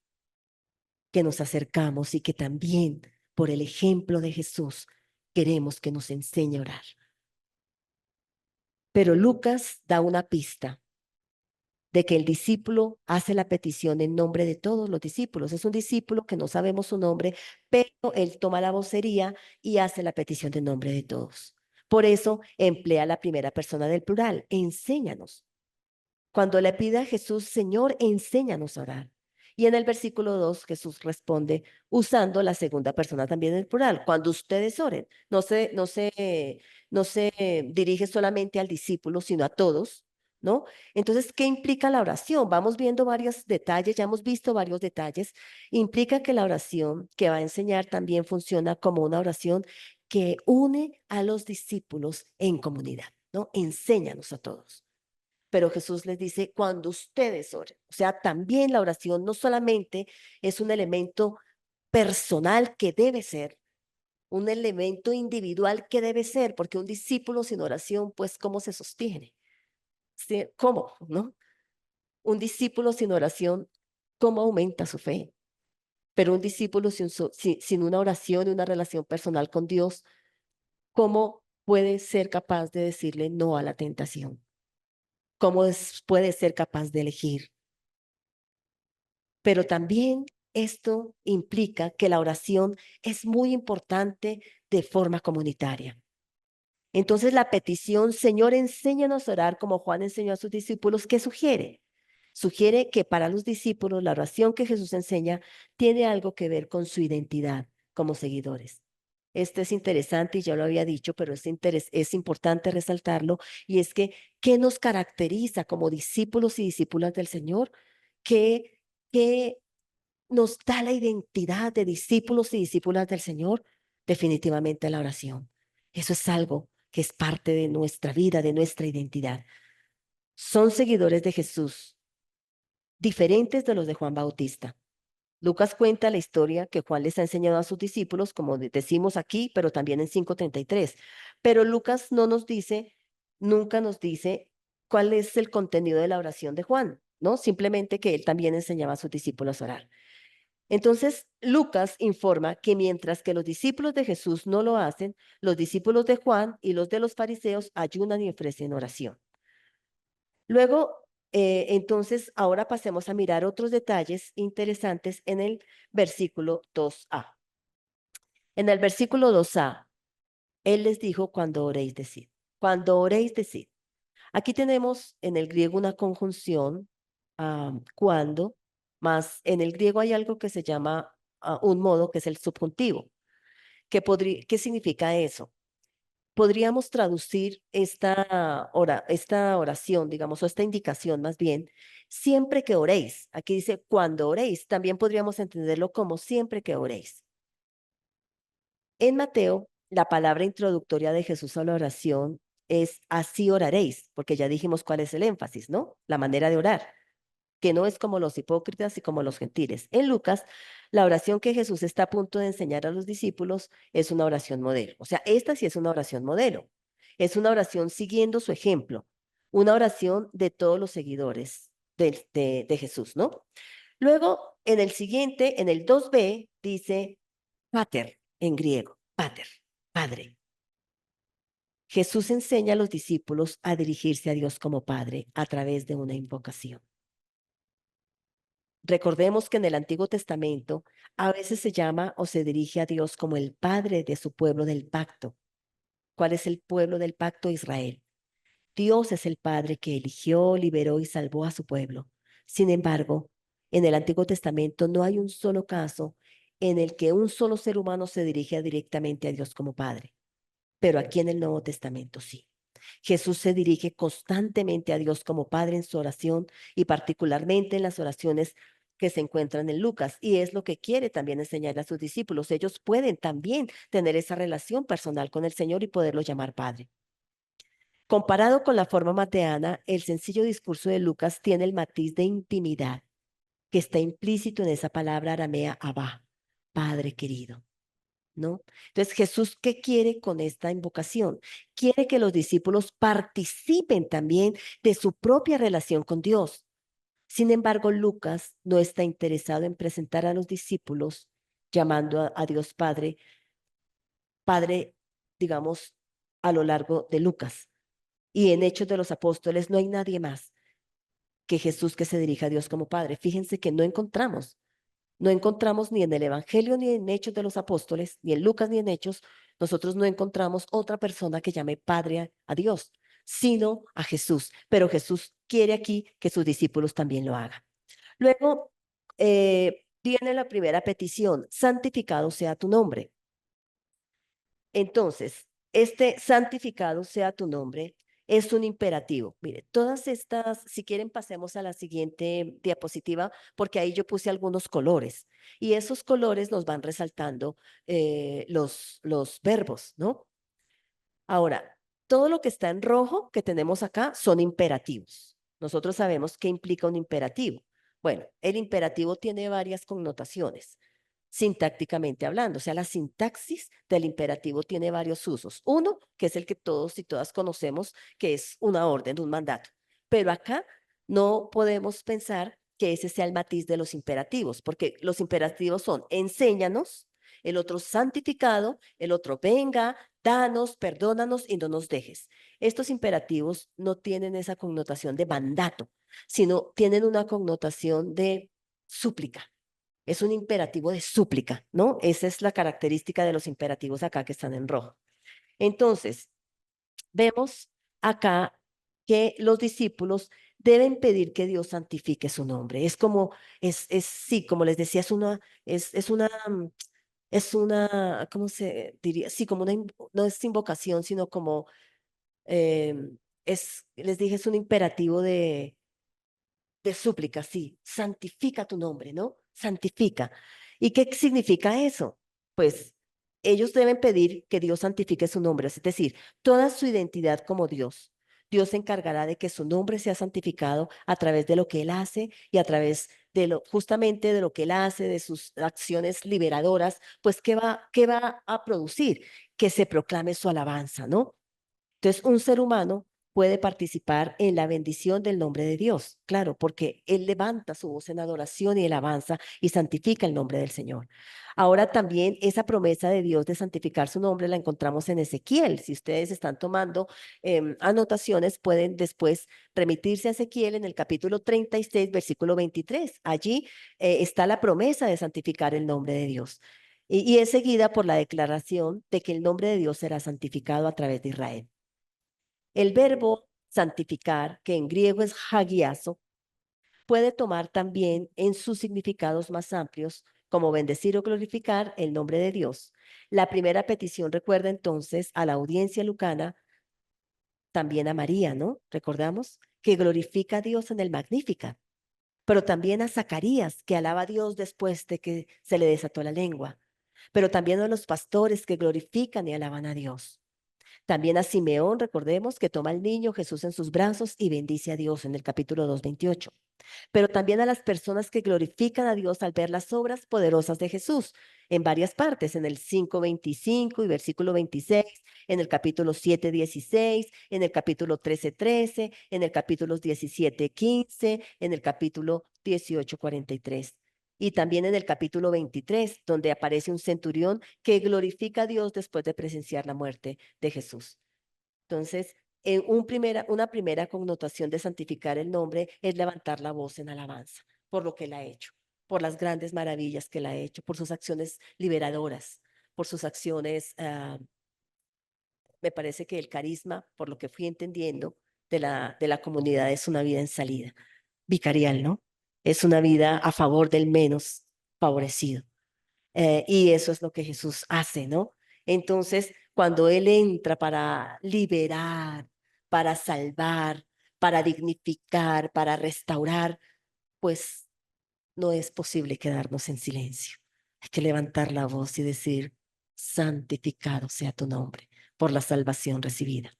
Speaker 5: que nos acercamos y que también por el ejemplo de Jesús queremos que nos enseñe a orar. Pero Lucas da una pista de que el discípulo hace la petición en nombre de todos los discípulos. Es un discípulo que no sabemos su nombre, pero él toma la vocería y hace la petición en nombre de todos. Por eso emplea la primera persona del plural, enséñanos. Cuando le pide a Jesús, Señor, enséñanos a orar. Y en el versículo 2, Jesús responde usando la segunda persona también del plural. Cuando ustedes oren, no se dirige solamente al discípulo, sino a todos, ¿no? Entonces, ¿qué implica la oración? Vamos viendo varios detalles, ya hemos visto varios detalles. Implica que la oración que va a enseñar también funciona como una oración que une a los discípulos en comunidad, ¿no? Enséñanos a todos. Pero Jesús les dice, cuando ustedes oren, o sea, también la oración no solamente es un elemento personal que debe ser, un elemento individual que debe ser, porque un discípulo sin oración, pues, ¿cómo se sostiene? ¿Sí? ¿Cómo? ¿No? Un discípulo sin oración, ¿cómo aumenta su fe? Pero un discípulo sin una oración y una relación personal con Dios, ¿cómo puede ser capaz de decirle no a la tentación? ¿Cómo puede ser capaz de elegir? Pero también esto implica que la oración es muy importante de forma comunitaria. Entonces la petición, Señor, enséñanos a orar como Juan enseñó a sus discípulos, ¿qué sugiere? Sugiere que para los discípulos la oración que Jesús enseña tiene algo que ver con su identidad como seguidores. Esto es interesante y ya lo había dicho, pero es importante resaltarlo, y es que, ¿qué nos caracteriza como discípulos y discípulas del Señor? ¿Qué nos da la identidad de discípulos y discípulas del Señor? Definitivamente la oración. Eso es algo que es parte de nuestra vida, de nuestra identidad. Son seguidores de Jesús, diferentes de los de Juan Bautista. Lucas cuenta la historia que Juan les ha enseñado a sus discípulos, como decimos aquí, pero también en 5:33. Pero Lucas no nos dice, nunca nos dice cuál es el contenido de la oración de Juan, ¿no? Simplemente que él también enseñaba a sus discípulos a orar. Entonces, Lucas informa que mientras que los discípulos de Jesús no lo hacen, los discípulos de Juan y los de los fariseos ayunan y ofrecen oración. Luego, entonces, ahora pasemos a mirar otros detalles interesantes en el versículo 2a. En el versículo 2a, él les dijo, cuando oréis, decid. Cuando oréis, decid. Aquí tenemos en el griego una conjunción, cuando, más en el griego hay algo que se llama un modo que es el subjuntivo. ¿Qué significa eso? Podríamos traducir esta oración, digamos, o esta indicación más bien, siempre que oréis. Aquí dice cuando oréis, también podríamos entenderlo como siempre que oréis. En Mateo, la palabra introductoria de Jesús a la oración es así oraréis, porque ya dijimos cuál es el énfasis, ¿no? La manera de orar, que no es como los hipócritas y como los gentiles. En Lucas, la oración que Jesús está a punto de enseñar a los discípulos es una oración modelo. O sea, esta sí es una oración modelo. Es una oración siguiendo su ejemplo, una oración de todos los seguidores de Jesús, ¿no? Luego, en el siguiente, en el 2b, dice pater en griego, pater, padre. Jesús enseña a los discípulos a dirigirse a Dios como Padre a través de una invocación. Recordemos que en el Antiguo Testamento a veces se llama o se dirige a Dios como el Padre de su pueblo del pacto. ¿Cuál es el pueblo del pacto? Israel. Dios es el Padre que eligió, liberó y salvó a su pueblo. Sin embargo, en el Antiguo Testamento no hay un solo caso en el que un solo ser humano se dirige directamente a Dios como Padre. Pero aquí en el Nuevo Testamento sí. Jesús se dirige constantemente a Dios como Padre en su oración y particularmente en las oraciones que se encuentran en Lucas. Y es lo que quiere también enseñar a sus discípulos. Ellos pueden también tener esa relación personal con el Señor y poderlo llamar Padre. Comparado con la forma mateana, el sencillo discurso de Lucas tiene el matiz de intimidad que está implícito en esa palabra aramea Abba, Padre querido. ¿No? Entonces, Jesús, ¿qué quiere con esta invocación? Quiere que los discípulos participen también de su propia relación con Dios. Sin embargo, Lucas no está interesado en presentar a los discípulos llamando a Dios Padre, Padre, digamos, a lo largo de Lucas. Y en Hechos de los Apóstoles no hay nadie más que Jesús que se dirija a Dios como Padre. Fíjense que no encontramos ni en el Evangelio, ni en Hechos de los Apóstoles, ni en Lucas, ni en Hechos, nosotros no encontramos otra persona que llame Padre a Dios, sino a Jesús. Pero Jesús quiere aquí que sus discípulos también lo hagan. Luego viene la primera petición, santificado sea tu nombre. Entonces, este santificado sea tu nombre es un imperativo. Mire, todas estas, si quieren, pasemos a la siguiente diapositiva, porque ahí yo puse algunos colores y esos colores nos van resaltando los verbos, ¿no? Ahora, todo lo que está en rojo que tenemos acá son imperativos. Nosotros sabemos qué implica un imperativo. Bueno, el imperativo tiene varias connotaciones sintácticamente hablando. O sea, la sintaxis del imperativo tiene varios usos. Uno, que es el que todos y todas conocemos, que es una orden, un mandato. Pero acá no podemos pensar que ese sea el matiz de los imperativos, porque los imperativos son enséñanos, el otro santificado, el otro venga, danos, perdónanos y no nos dejes. Estos imperativos no tienen esa connotación de mandato, sino tienen una connotación de súplica. Es un imperativo de súplica, ¿no? Esa es la característica de los imperativos acá que están en rojo. Entonces, vemos acá que los discípulos deben pedir que Dios santifique su nombre. Es como, sí, como les decía, es una, ¿cómo se diría? Sí, como no es invocación, sino como, les dije, es un imperativo de súplica, sí, santifica tu nombre, ¿no? Santifica. ¿Y qué significa eso? Pues ellos deben pedir que Dios santifique su nombre, es decir, toda su identidad como Dios. Dios se encargará de que su nombre sea santificado a través de lo que Él hace y a través de justamente de lo que Él hace, de sus acciones liberadoras, pues qué va a producir? Que se proclame su alabanza, ¿no? Entonces, un ser humano puede participar en la bendición del nombre de Dios, claro, porque Él levanta su voz en adoración y alabanza y santifica el nombre del Señor. Ahora también esa promesa de Dios de santificar su nombre la encontramos en Ezequiel. Si ustedes están tomando anotaciones, pueden después remitirse a Ezequiel en el capítulo 36, versículo 23. Allí está la promesa de santificar el nombre de Dios. Y es seguida por la declaración de que el nombre de Dios será santificado a través de Israel. El verbo santificar, que en griego es hagiazo, puede tomar también en sus significados más amplios como bendecir o glorificar el nombre de Dios. La primera petición recuerda entonces a la audiencia lucana, también a María, ¿no? Recordamos que glorifica a Dios en el Magnificat, pero también a Zacarías, que alaba a Dios después de que se le desató la lengua, pero también a los pastores que glorifican y alaban a Dios. También a Simeón, recordemos que toma al niño Jesús en sus brazos y bendice a Dios en el capítulo 2:28. Pero también a las personas que glorifican a Dios al ver las obras poderosas de Jesús en varias partes, en el 5:25 y versículo 26, en el capítulo 7:16, en el capítulo 13:13, en el capítulo 17:15, en el capítulo 18:43. Y también en el capítulo 23, donde aparece un centurión que glorifica a Dios después de presenciar la muerte de Jesús. Entonces, una primera connotación de santificar el nombre es levantar la voz en alabanza por lo que Él ha hecho, por las grandes maravillas que Él ha hecho, por sus acciones liberadoras, por sus acciones, me parece que el carisma, por lo que fui entendiendo, de la comunidad es una vida en salida, vicarial, ¿no? Es una vida a favor del menos favorecido. Y eso es lo que Jesús hace, ¿no? Entonces, cuando Él entra para liberar, para salvar, para dignificar, para restaurar, pues no es posible quedarnos en silencio. Hay que levantar la voz y decir, santificado sea tu nombre por la salvación recibida.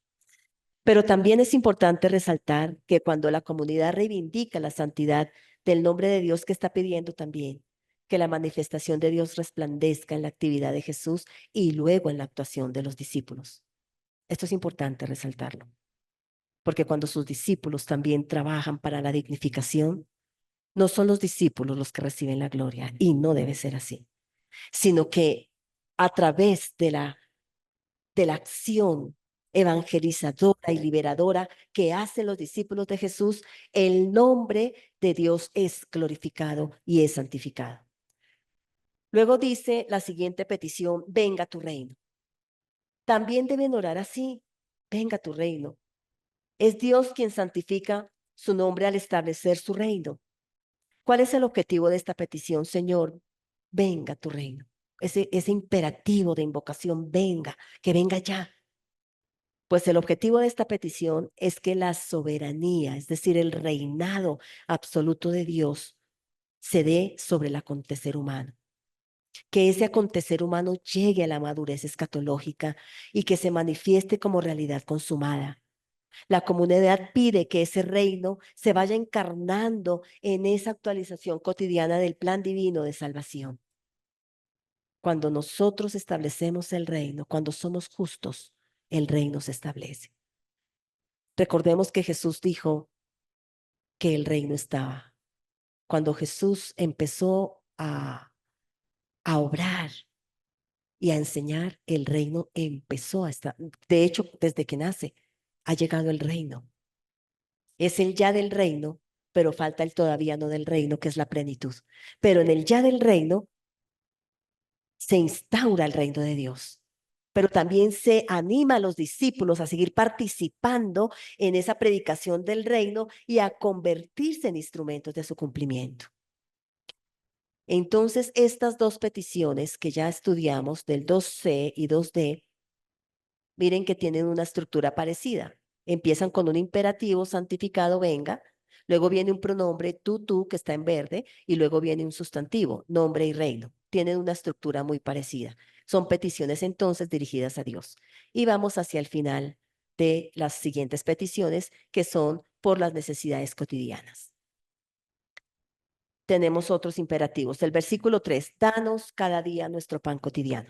Speaker 5: Pero también es importante resaltar que cuando la comunidad reivindica la santidad del nombre de Dios, que está pidiendo también que la manifestación de Dios resplandezca en la actividad de Jesús y luego en la actuación de los discípulos. Esto es importante resaltarlo, porque cuando sus discípulos también trabajan para la dignificación, no son los discípulos los que reciben la gloria, y no debe ser así, sino que a través de la acción evangelizadora y liberadora que hacen los discípulos de Jesús, el nombre de Dios es glorificado y es santificado. Luego dice la siguiente petición, venga tu reino. También deben orar así, venga tu reino. Es Dios quien santifica su nombre al establecer su reino. ¿Cuál es el objetivo de esta petición, Señor? Venga tu reino. Ese imperativo de invocación, venga, que venga ya. Pues el objetivo de esta petición es que la soberanía, es decir, el reinado absoluto de Dios, se dé sobre el acontecer humano. Que ese acontecer humano llegue a la madurez escatológica y que se manifieste como realidad consumada. La comunidad pide que ese reino se vaya encarnando en esa actualización cotidiana del plan divino de salvación. Cuando nosotros establecemos el reino, cuando somos justos, el reino se establece. Recordemos que Jesús dijo que el reino estaba. Cuando Jesús empezó a obrar y a enseñar, el reino empezó a estar. De hecho, desde que nace, ha llegado el reino. Es el ya del reino, pero falta el todavía no del reino, que es la plenitud. Pero en el ya del reino se instaura el reino de Dios. Pero también se anima a los discípulos a seguir participando en esa predicación del reino y a convertirse en instrumentos de su cumplimiento. Entonces, estas dos peticiones que ya estudiamos del 2C y 2D, miren que tienen una estructura parecida. Empiezan con un imperativo santificado, venga, luego viene un pronombre tú, que está en verde, y luego viene un sustantivo, nombre y reino. Tienen una estructura muy parecida. Son peticiones entonces dirigidas a Dios. Y vamos hacia el final de las siguientes peticiones, que son por las necesidades cotidianas. Tenemos otros imperativos. El versículo 3, danos cada día nuestro pan cotidiano.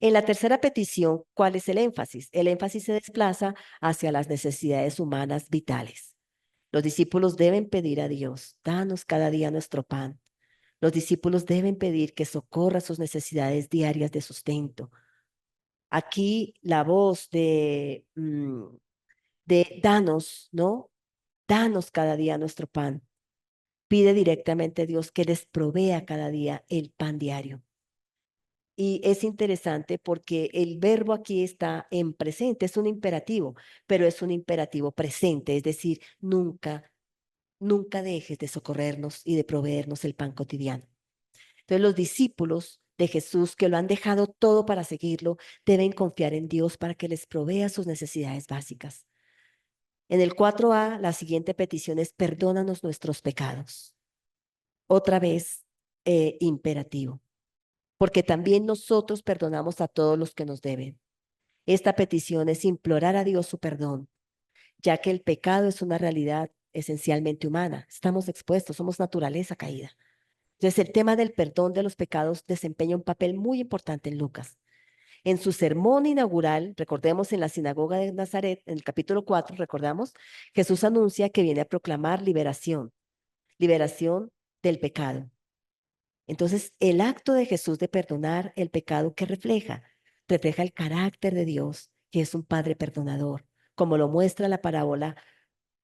Speaker 5: En la tercera petición, ¿cuál es el énfasis? El énfasis se desplaza hacia las necesidades humanas vitales. Los discípulos deben pedir a Dios, danos cada día nuestro pan. Los discípulos deben pedir que socorra sus necesidades diarias de sustento. Aquí la voz de danos, ¿no? Danos cada día nuestro pan. Pide directamente a Dios que les provea cada día el pan diario. Y es interesante porque el verbo aquí está en presente, es un imperativo, pero es un imperativo presente, es decir, nunca dejes de socorrernos y de proveernos el pan cotidiano. Entonces los discípulos de Jesús que lo han dejado todo para seguirlo, deben confiar en Dios para que les provea sus necesidades básicas. En el 4a, la siguiente petición es: perdónanos nuestros pecados. Otra vez, imperativo, porque también nosotros perdonamos a todos los que nos deben. Esta petición es implorar a Dios su perdón, ya que el pecado es una realidad esencialmente humana. Estamos expuestos, somos naturaleza caída. Entonces, el tema del perdón de los pecados desempeña un papel muy importante en Lucas. En su sermón inaugural, recordemos en la sinagoga de Nazaret, en el capítulo 4, recordamos, Jesús anuncia que viene a proclamar liberación, liberación del pecado. Entonces, el acto de Jesús de perdonar el pecado, ¿qué refleja? Refleja el carácter de Dios, que es un Padre perdonador, como lo muestra la parábola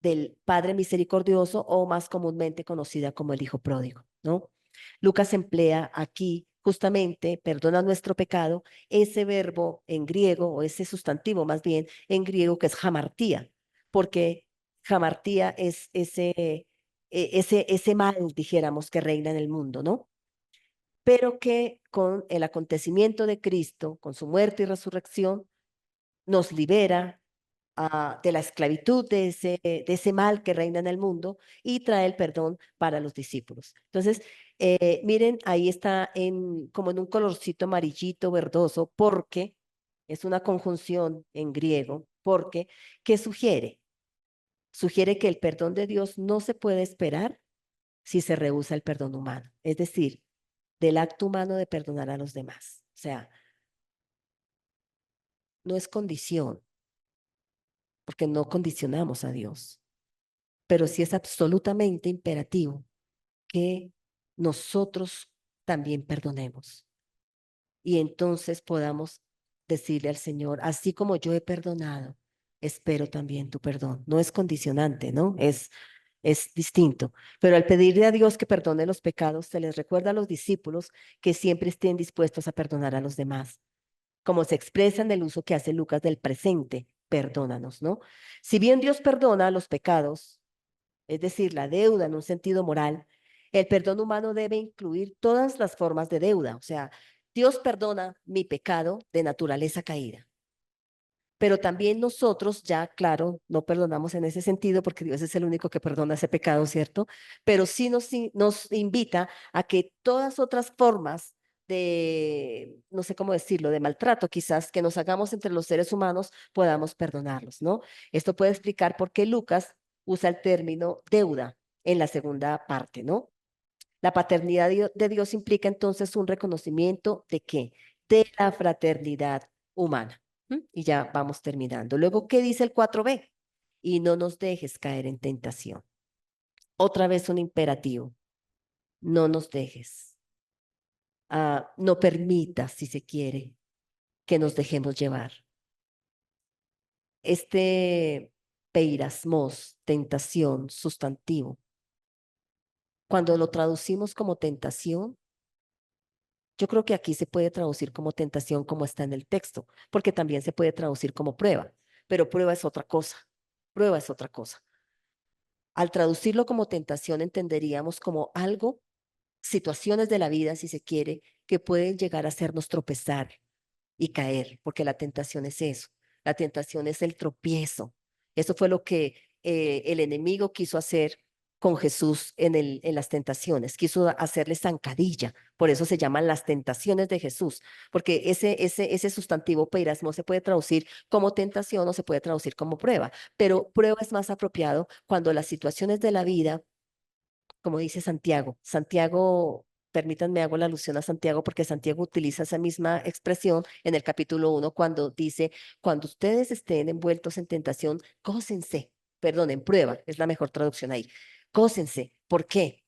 Speaker 5: del Padre misericordioso, o más comúnmente conocida como el Hijo pródigo, ¿no? Lucas emplea aquí justamente, perdona nuestro pecado, ese verbo en griego, o ese sustantivo más bien en griego, que es hamartía, porque hamartía es ese mal, dijéramos, que reina en el mundo, ¿no? Pero que con el acontecimiento de Cristo, con su muerte y resurrección, nos libera de la esclavitud de ese mal que reina en el mundo, y trae el perdón para los discípulos. Entonces, miren, ahí está como en un colorcito amarillito verdoso, porque es una conjunción en griego, porque, ¿qué sugiere? Sugiere que el perdón de Dios no se puede esperar si se rehúsa el perdón humano, es decir, del acto humano de perdonar a los demás. O sea, no es condición, porque no condicionamos a Dios, pero sí es absolutamente imperativo que nosotros también perdonemos. Y entonces podamos decirle al Señor: así como yo he perdonado, espero también tu perdón. No es condicionante, ¿no? Es distinto. Pero al pedirle a Dios que perdone los pecados, se les recuerda a los discípulos que siempre estén dispuestos a perdonar a los demás, como se expresa en el uso que hace Lucas del presente: perdónanos, ¿no? Si bien Dios perdona los pecados, es decir, la deuda en un sentido moral, el perdón humano debe incluir todas las formas de deuda. O sea, Dios perdona mi pecado de naturaleza caída, pero también nosotros ya, claro, no perdonamos en ese sentido porque Dios es el único que perdona ese pecado, ¿cierto? Pero sí nos invita a que todas otras formas de, no sé cómo decirlo, de maltrato quizás que nos hagamos entre los seres humanos, podamos perdonarlos, ¿no? Esto puede explicar por qué Lucas usa el término deuda en la segunda parte, ¿no? La paternidad de Dios implica entonces un reconocimiento de qué, de la fraternidad humana. Y ya vamos terminando. Luego, ¿qué dice el 4b? Y no nos dejes caer en tentación. Otra vez un imperativo. No nos dejes. No permitas, si se quiere, que nos dejemos llevar. Este peirasmos, tentación, sustantivo, cuando lo traducimos como tentación, yo creo que aquí se puede traducir como tentación como está en el texto, porque también se puede traducir como prueba, pero prueba es otra cosa. Prueba es otra cosa. Al traducirlo como tentación entenderíamos como algo, situaciones de la vida, si se quiere, que pueden llegar a hacernos tropezar y caer, porque la tentación es eso. La tentación es el tropiezo. Eso fue lo que el enemigo quiso hacer con Jesús en las tentaciones. Quiso hacerle zancadilla. Por eso se llaman las tentaciones de Jesús, porque ese sustantivo peirasmo se puede traducir como tentación o se puede traducir como prueba, pero prueba es más apropiado cuando las situaciones de la vida, como dice Santiago, permítanme, hago la alusión a Santiago porque Santiago utiliza esa misma expresión en el capítulo 1 cuando dice: cuando ustedes estén envueltos en tentación, gócense, perdón, en prueba, es la mejor traducción ahí, gócense. ¿Por qué?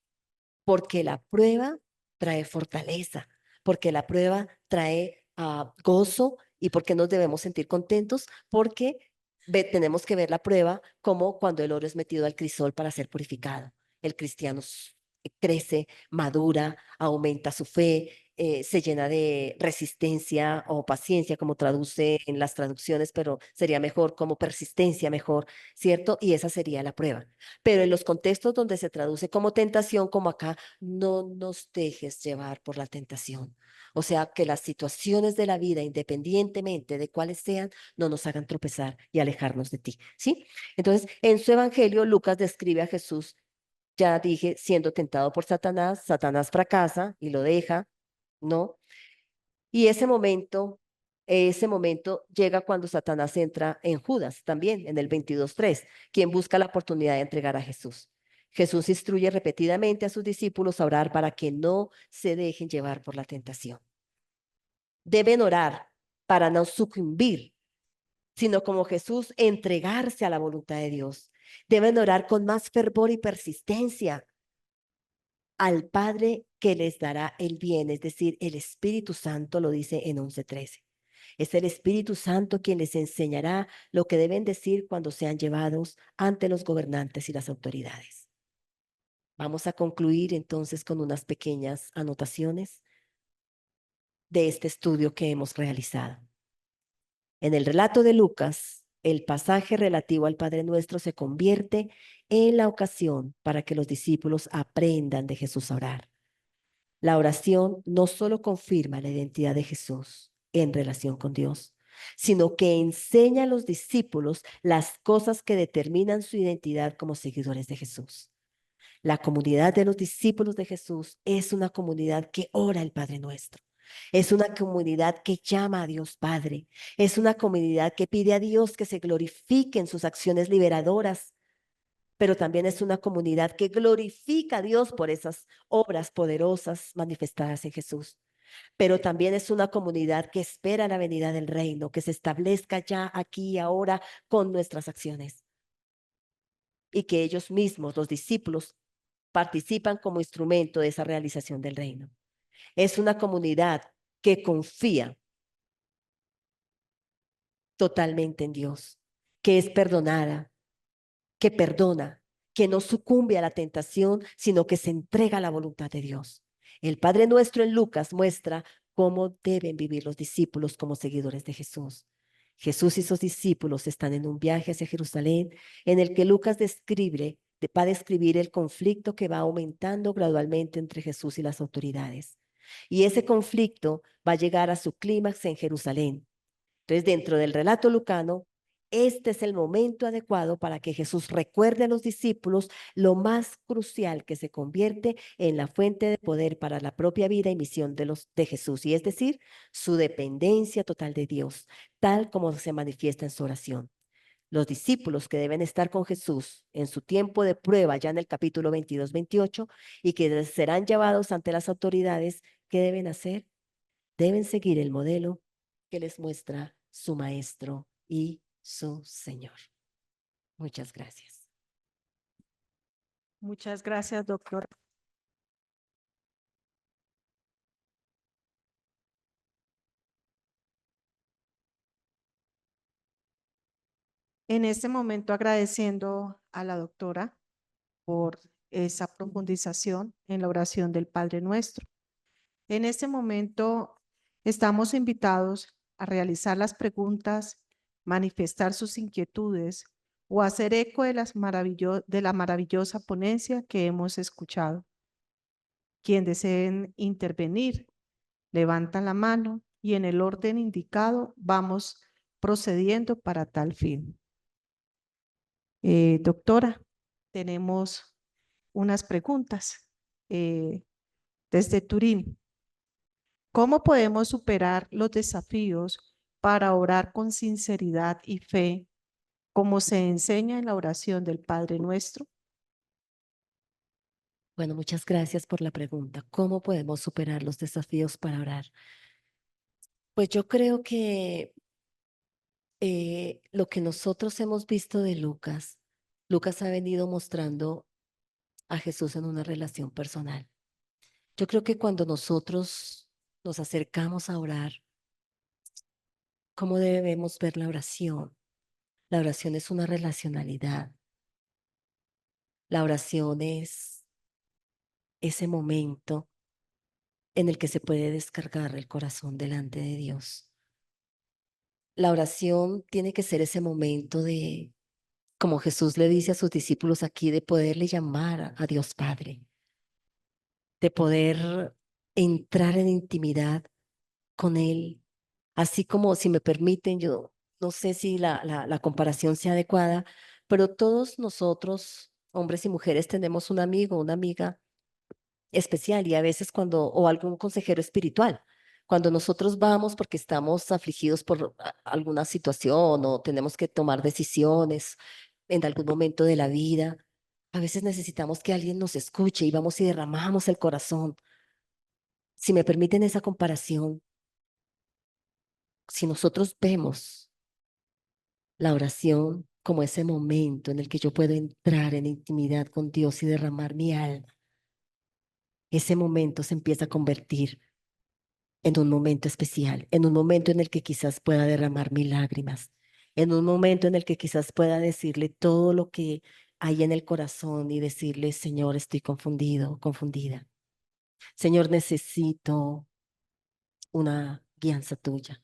Speaker 5: Porque la prueba trae fortaleza, porque la prueba trae gozo. ¿Y por qué nos debemos sentir contentos? Porque tenemos que ver la prueba como cuando el oro es metido al crisol para ser purificado. El cristiano crece, madura, aumenta su fe, se llena de resistencia o paciencia, como traduce en las traducciones, pero sería mejor como persistencia, mejor, ¿cierto? Y esa sería la prueba. Pero en los contextos donde se traduce como tentación, como acá, no nos dejes llevar por la tentación. O sea, que las situaciones de la vida, independientemente de cuáles sean, no nos hagan tropezar y alejarnos de ti, ¿sí? Entonces, en su evangelio, Lucas describe a Jesús, ya dije, siendo tentado por Satanás. Satanás fracasa y lo deja, ¿no? Y ese momento llega cuando Satanás entra en Judas también, en el 22:3, quien busca la oportunidad de entregar a Jesús. Jesús instruye repetidamente a sus discípulos a orar para que no se dejen llevar por la tentación. Deben orar para no sucumbir, sino como Jesús, entregarse a la voluntad de Dios. Deben orar con más fervor y persistencia al Padre que les dará el bien, es decir, el Espíritu Santo lo dice en 11:13. Es el Espíritu Santo quien les enseñará lo que deben decir cuando sean llevados ante los gobernantes y las autoridades. Vamos a concluir entonces con unas pequeñas anotaciones de este estudio que hemos realizado. En el relato de Lucas, el pasaje relativo al Padre Nuestro se convierte en la ocasión para que los discípulos aprendan de Jesús a orar. La oración no solo confirma la identidad de Jesús en relación con Dios, sino que enseña a los discípulos las cosas que determinan su identidad como seguidores de Jesús. La comunidad de los discípulos de Jesús es una comunidad que ora el Padre Nuestro. Es una comunidad que llama a Dios Padre. Es una comunidad que pide a Dios que se glorifique en sus acciones liberadoras, pero también es una comunidad que glorifica a Dios por esas obras poderosas manifestadas en Jesús. Pero también es una comunidad que espera la venida del reino, que se establezca ya aquí y ahora con nuestras acciones. Y que ellos mismos, los discípulos, participan como instrumento de esa realización del reino. Es una comunidad que confía totalmente en Dios, que es perdonada, que perdona, que no sucumbe a la tentación, sino que se entrega a la voluntad de Dios. El Padre Nuestro en Lucas muestra cómo deben vivir los discípulos como seguidores de Jesús. Jesús y sus discípulos están en un viaje hacia Jerusalén en el que Lucas va a describir el conflicto que va aumentando gradualmente entre Jesús y las autoridades. Y ese conflicto va a llegar a su clímax en Jerusalén. Entonces, dentro del relato lucano, este es el momento adecuado para que Jesús recuerde a los discípulos lo más crucial que se convierte en la fuente de poder para la propia vida y misión de Jesús, y es decir, su dependencia total de Dios, tal como se manifiesta en su oración. Los discípulos que deben estar con Jesús en su tiempo de prueba, ya en el capítulo 22-28, y que serán llevados ante las autoridades, ¿qué deben hacer? Deben seguir el modelo que les muestra su maestro y su Señor. Muchas gracias.
Speaker 6: Muchas gracias, doctora. En este momento agradeciendo a la doctora por esa profundización en la oración del Padre Nuestro. En este momento estamos invitados a realizar las preguntas, manifestar sus inquietudes o hacer eco de la maravillosa ponencia que hemos escuchado. Quien deseen intervenir, levantan la mano y en el orden indicado vamos procediendo para tal fin. Doctora, tenemos unas preguntas desde Turín. ¿Cómo podemos superar los desafíos para orar con sinceridad y fe, como se enseña en la oración del Padre Nuestro?
Speaker 5: Bueno, muchas gracias por la pregunta. ¿Cómo podemos superar los desafíos para orar? Pues yo creo que lo que nosotros hemos visto de Lucas, Lucas ha venido mostrando a Jesús en una relación personal. Yo creo que cuando nosotros nos acercamos a orar, ¿cómo debemos ver la oración? La oración es una relacionalidad. La oración es ese momento en el que se puede descargar el corazón delante de Dios. La oración tiene que ser ese momento de, como Jesús le dice a sus discípulos aquí, de poderle llamar a Dios Padre, de poder entrar en intimidad con Él. Así como, si me permiten, yo no sé si la comparación sea adecuada, pero todos nosotros, hombres y mujeres, tenemos un amigo, una amiga especial y a veces o algún consejero espiritual. Cuando nosotros vamos porque estamos afligidos por alguna situación o tenemos que tomar decisiones en algún momento de la vida, a veces necesitamos que alguien nos escuche y vamos y derramamos el corazón. Si me permiten esa comparación, si nosotros vemos la oración como ese momento en el que yo puedo entrar en intimidad con Dios y derramar mi alma, ese momento se empieza a convertir en un momento especial, en un momento en el que quizás pueda derramar mis lágrimas, en un momento en el que quizás pueda decirle todo lo que hay en el corazón y decirle, Señor, estoy confundido, confundida. Señor, necesito una guianza tuya.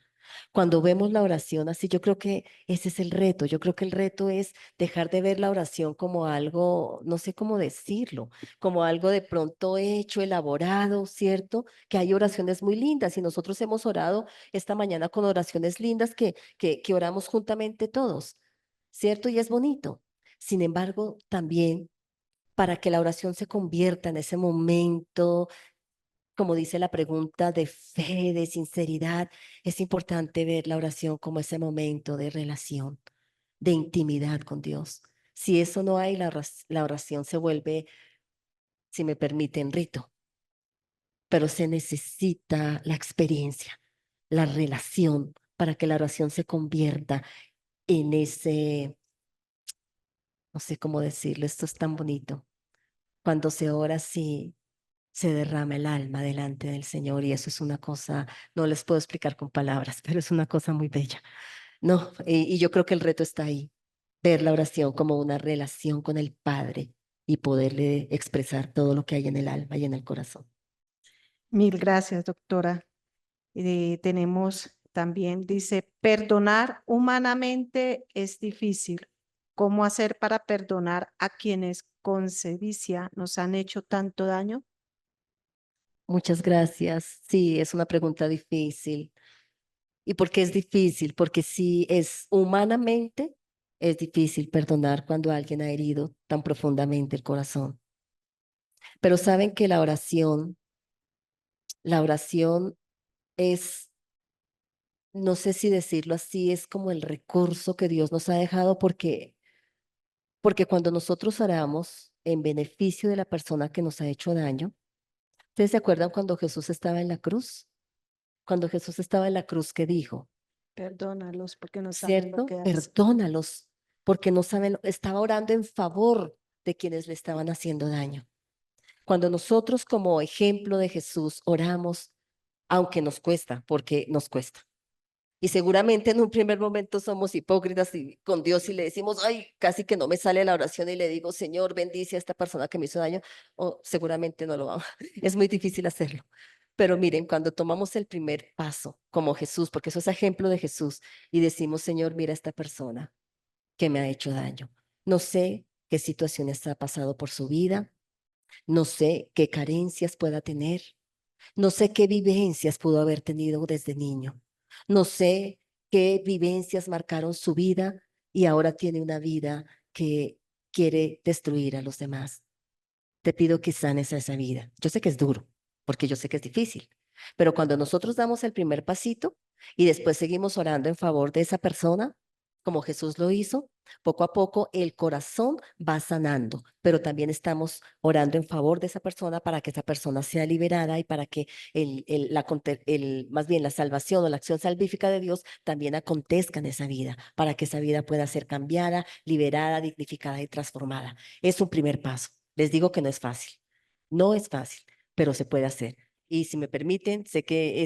Speaker 5: Cuando vemos la oración así, yo creo que ese es el reto. Yo creo que el reto es dejar de ver la oración como algo, no sé cómo decirlo, como algo de pronto hecho, elaborado, ¿cierto? Que hay oraciones muy lindas y nosotros hemos orado esta mañana con oraciones lindas que oramos juntamente todos, ¿cierto? Y es bonito. Sin embargo, también para que la oración se convierta en ese momento, como dice la pregunta, de fe, de sinceridad, es importante ver la oración como ese momento de relación, de intimidad con Dios. Si eso no hay, la oración se vuelve, si me permiten, rito, pero se necesita la experiencia, la relación para que la oración se convierta en ese, no sé cómo decirlo, esto es tan bonito. Cuando se ora así, se derrama el alma delante del Señor y eso es una cosa, no les puedo explicar con palabras, pero es una cosa muy bella. No, y yo creo que el reto está ahí, ver la oración como una relación con el Padre y poderle expresar todo lo que hay en el alma y en el corazón.
Speaker 6: Mil gracias, doctora. Tenemos también, dice, perdonar humanamente es difícil. ¿Cómo hacer para perdonar a quienes con sevicia nos han hecho tanto daño?
Speaker 5: Muchas gracias. Sí, es una pregunta difícil. ¿Y por qué es difícil? Porque sí, es humanamente, es difícil perdonar cuando alguien ha herido tan profundamente el corazón. Pero saben que la oración es, no sé si decirlo así, es como el recurso que Dios nos ha dejado porque cuando nosotros oramos en beneficio de la persona que nos ha hecho daño, ¿ustedes se acuerdan cuando Jesús estaba en la cruz? Cuando Jesús estaba en la cruz, ¿qué dijo?
Speaker 6: Perdónalos porque no saben lo
Speaker 5: ¿Cierto?
Speaker 6: que hacen.
Speaker 5: Perdónalos, porque no saben, estaba orando en favor de quienes le estaban haciendo daño. Cuando nosotros como ejemplo de Jesús oramos, aunque nos cuesta, porque nos cuesta. Y seguramente en un primer momento somos hipócritas y con Dios y le decimos, ay, casi que no me sale la oración y le digo, Señor, bendice a esta persona que me hizo daño, o seguramente no lo vamos. Es muy difícil hacerlo. Pero miren, cuando tomamos el primer paso como Jesús, porque eso es ejemplo de Jesús, y decimos, Señor, mira a esta persona que me ha hecho daño. No sé qué situaciones ha pasado por su vida, no sé qué carencias pueda tener, no sé qué vivencias pudo haber tenido desde niño. No sé qué vivencias marcaron su vida y ahora tiene una vida que quiere destruir a los demás. Te pido que sanes a esa vida. Yo sé que es duro, porque yo sé que es difícil, pero cuando nosotros damos el primer pasito y después seguimos orando en favor de esa persona, como Jesús lo hizo, poco a poco el corazón va sanando, pero también estamos orando en favor de esa persona para que esa persona sea liberada y para que más bien la salvación o la acción salvífica de Dios también acontezca en esa vida, para que esa vida pueda ser cambiada, liberada, dignificada y transformada. Es un primer paso. Les digo que no es fácil, no es fácil, pero se puede hacer. Y si me permiten, sé que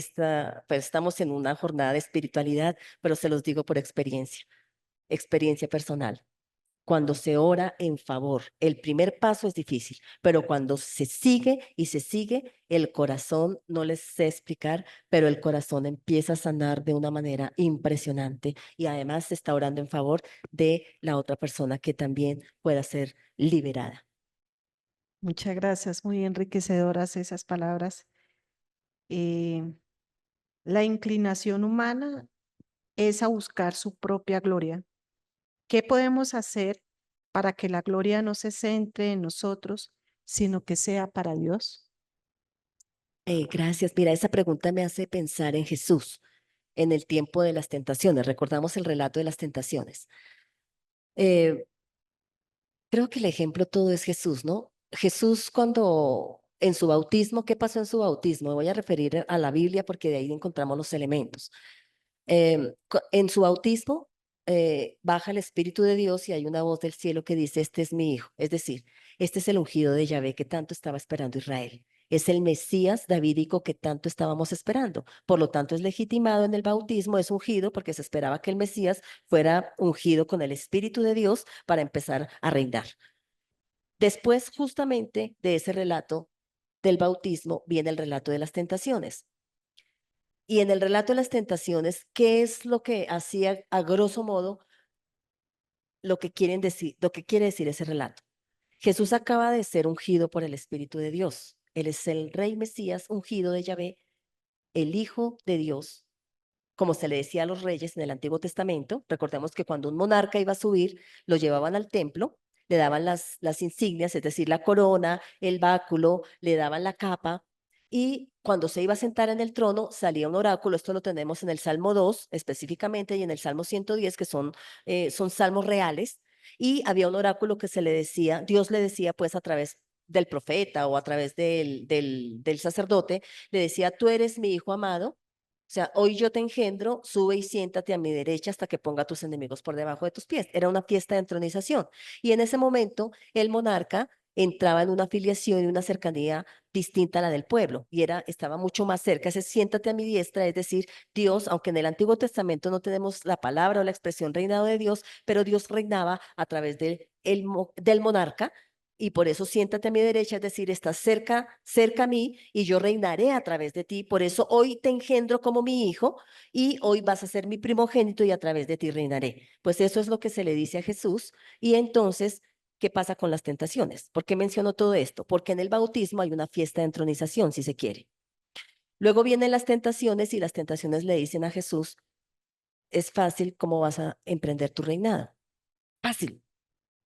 Speaker 5: pues estamos en una jornada de espiritualidad, pero se los digo por experiencia personal. cuando se ora en favor. El primer paso es difícil, pero cuando se sigue y se sigue, el corazón, no les sé explicar, pero el corazón empieza a sanar de una manera impresionante y además se está orando en favor de la otra persona que también pueda ser liberada.
Speaker 6: Muchas gracias, muy enriquecedoras esas palabras. La inclinación humana es a buscar su propia gloria. ¿Qué podemos hacer para que la gloria no se centre en nosotros, sino que sea para Dios?
Speaker 5: Gracias. Mira, esa pregunta me hace pensar en Jesús, en el tiempo de las tentaciones. Recordamos el relato de las tentaciones. Eh, Creo que el ejemplo todo es Jesús, ¿no? Jesús cuando en su bautismo, ¿qué pasó en su bautismo? Me voy a referir a la Biblia porque de ahí encontramos los elementos. En su bautismo baja el Espíritu de Dios y hay una voz del cielo que dice, este es mi hijo. Es decir, este es el ungido de Yahvé que tanto estaba esperando Israel. Es el Mesías davídico que tanto estábamos esperando. Por lo tanto, es legitimado en el bautismo, es ungido porque se esperaba que el Mesías fuera ungido con el Espíritu de Dios para empezar a reinar. Después, justamente de ese relato del bautismo, viene el relato de las tentaciones. Y en el relato de las tentaciones, ¿qué es lo que hacía a grosso modo lo que quieren decir, lo que quiere decir ese relato? Jesús acaba de ser ungido por el Espíritu de Dios. Él es el Rey Mesías ungido de Yahvé, el Hijo de Dios, como se le decía a los reyes en el Antiguo Testamento. Recordemos que cuando un monarca iba a subir, lo llevaban al templo, le daban las insignias, es decir, la corona, el báculo, le daban la capa, y cuando se iba a sentar en el trono salía un oráculo. Esto lo tenemos en el Salmo 2 específicamente y en el Salmo 110, que son salmos reales, y había un oráculo que se le decía, Dios le decía pues a través del profeta o a través del sacerdote, le decía, tú eres mi hijo amado. O sea, hoy yo te engendro, sube y siéntate a mi derecha hasta que ponga a tus enemigos por debajo de tus pies. Era una fiesta de entronización. Y en ese momento el monarca entraba en una afiliación y una cercanía distinta a la del pueblo y estaba mucho más cerca. Ese siéntate a mi diestra, es decir, Dios, aunque en el Antiguo Testamento no tenemos la palabra o la expresión reinado de Dios, pero Dios reinaba a través del monarca, y por eso siéntate a mi derecha, es decir, estás cerca a mí y yo reinaré a través de ti. Por eso hoy te engendro como mi hijo y hoy vas a ser mi primogénito y a través de ti reinaré. Pues eso es lo que se le dice a Jesús. Y entonces, ¿qué pasa con las tentaciones? ¿Por qué menciono todo esto? Porque en el bautismo hay una fiesta de entronización, si se quiere. Luego vienen las tentaciones y las tentaciones le dicen a Jesús, es fácil cómo vas a emprender tu reinado. Fácil.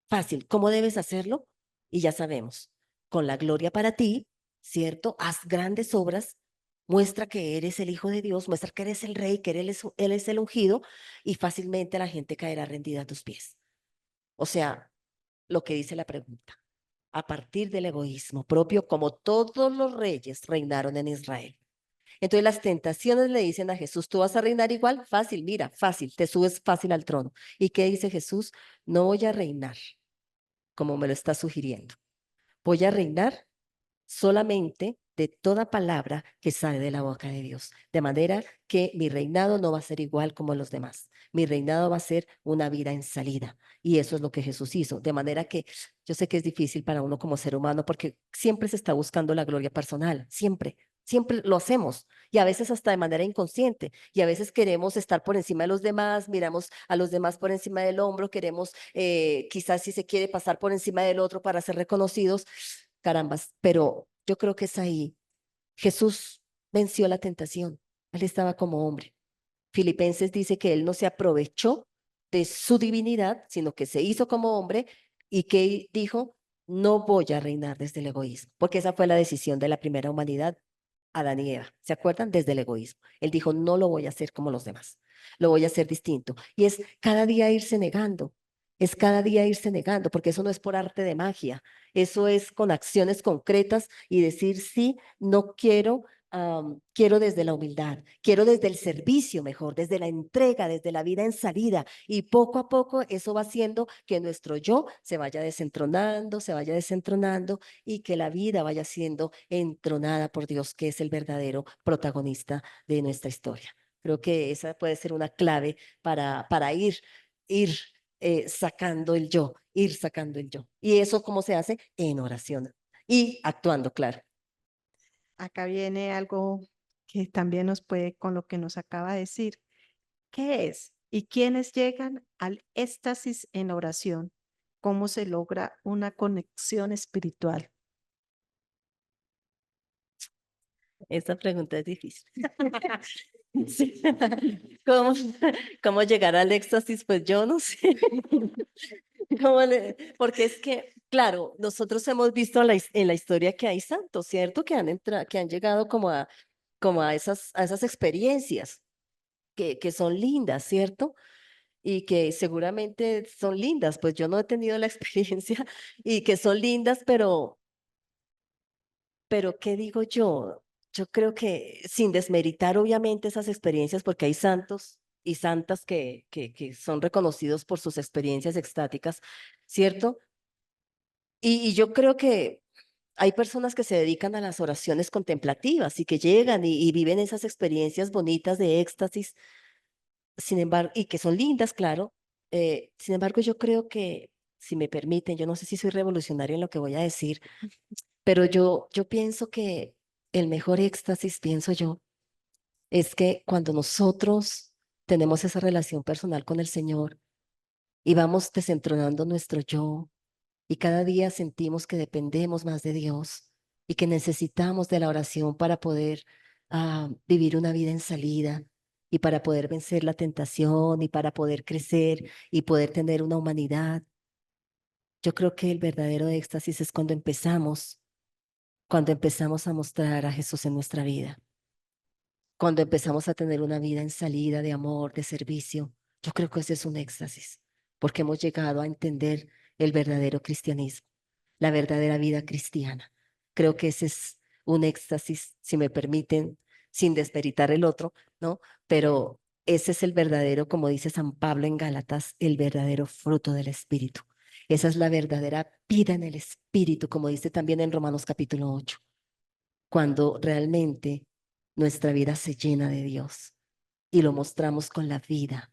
Speaker 5: Fácil. ¿Cómo debes hacerlo? Y ya sabemos, con la gloria para ti, ¿cierto? Haz grandes obras, muestra que eres el Hijo de Dios, muestra que eres el Rey, que él es el ungido, y fácilmente la gente caerá rendida a tus pies. O sea, lo que dice la pregunta, a partir del egoísmo propio, como todos los reyes reinaron en Israel. Entonces las tentaciones le dicen a Jesús, ¿tú vas a reinar igual? Fácil, mira, fácil, te subes fácil al trono. ¿Y qué dice Jesús? No voy a reinar como me lo está sugiriendo. Voy a reinar solamente de toda palabra que sale de la boca de Dios. De manera que mi reinado no va a ser igual como los demás. Mi reinado va a ser una vida en salida. Y eso es lo que Jesús hizo. De manera que yo sé que es difícil para uno como ser humano porque siempre se está buscando la gloria personal. Siempre. Siempre lo hacemos y a veces hasta de manera inconsciente y a veces queremos estar por encima de los demás, miramos a los demás por encima del hombro, queremos quizás si se quiere pasar por encima del otro para ser reconocidos, carambas, pero yo creo que es ahí. Jesús venció la tentación, él estaba como hombre. Filipenses dice que él no se aprovechó de su divinidad, sino que se hizo como hombre y que dijo, no voy a reinar desde el egoísmo, porque esa fue la decisión de la primera humanidad, Adán y Eva. ¿Se acuerdan? Desde el egoísmo. Él dijo, no lo voy a hacer como los demás, lo voy a hacer distinto. Y es cada día irse negando, es cada día irse negando, porque eso no es por arte de magia, eso es con acciones concretas y decir, sí, no quiero. Quiero desde la humildad, quiero desde el servicio mejor, desde la entrega, desde la vida en salida. Y poco a poco eso va haciendo que nuestro yo se vaya desentronando y que la vida vaya siendo entronada por Dios, que es el verdadero protagonista de nuestra historia. Creo que esa puede ser una clave para ir sacando el yo, ir sacando el yo. ¿Y eso cómo se hace? En oración y actuando, claro.
Speaker 6: Acá viene algo que también nos puede, con lo que nos acaba de decir. ¿Qué es? ¿Y quiénes llegan al éxtasis en la oración? ¿Cómo se logra una conexión espiritual?
Speaker 5: Esta pregunta es difícil. Sí. ¿Cómo, cómo llegar al éxtasis? Pues yo no sé. Porque es que, claro, nosotros hemos visto en la historia que hay santos, ¿cierto? Que han llegado como a esas experiencias que son lindas, ¿cierto? Y que seguramente son lindas, pues yo no he tenido la experiencia y que son lindas, pero ¿qué digo yo? Yo creo que sin desmeritar obviamente esas experiencias, porque hay santos y santas que son reconocidos por sus experiencias extáticas, ¿cierto? Y yo creo que hay personas que se dedican a las oraciones contemplativas y que llegan y viven esas experiencias bonitas de éxtasis, sin embargo, y que son lindas, claro. Sin embargo, yo creo que, si me permiten, yo no sé si soy revolucionaria en lo que voy a decir, pero yo pienso que el mejor éxtasis, pienso yo, es que cuando nosotros tenemos esa relación personal con el Señor y vamos desentronando nuestro yo y cada día sentimos que dependemos más de Dios y que necesitamos de la oración para poder vivir una vida en salida y para poder vencer la tentación y para poder crecer y poder tener una humanidad. Yo creo que el verdadero éxtasis es cuando empezamos a mostrar a Jesús en nuestra vida, cuando empezamos a tener una vida en salida de amor, de servicio. Yo creo que ese es un éxtasis, porque hemos llegado a entender el verdadero cristianismo, la verdadera vida cristiana. Creo que ese es un éxtasis, si me permiten, sin desmeritar el otro, ¿no? Pero ese es el verdadero, como dice San Pablo en Gálatas, el verdadero fruto del Espíritu. Esa es la verdadera vida en el Espíritu, como dice también en Romanos capítulo 8, cuando realmente nuestra vida se llena de Dios y lo mostramos con la vida,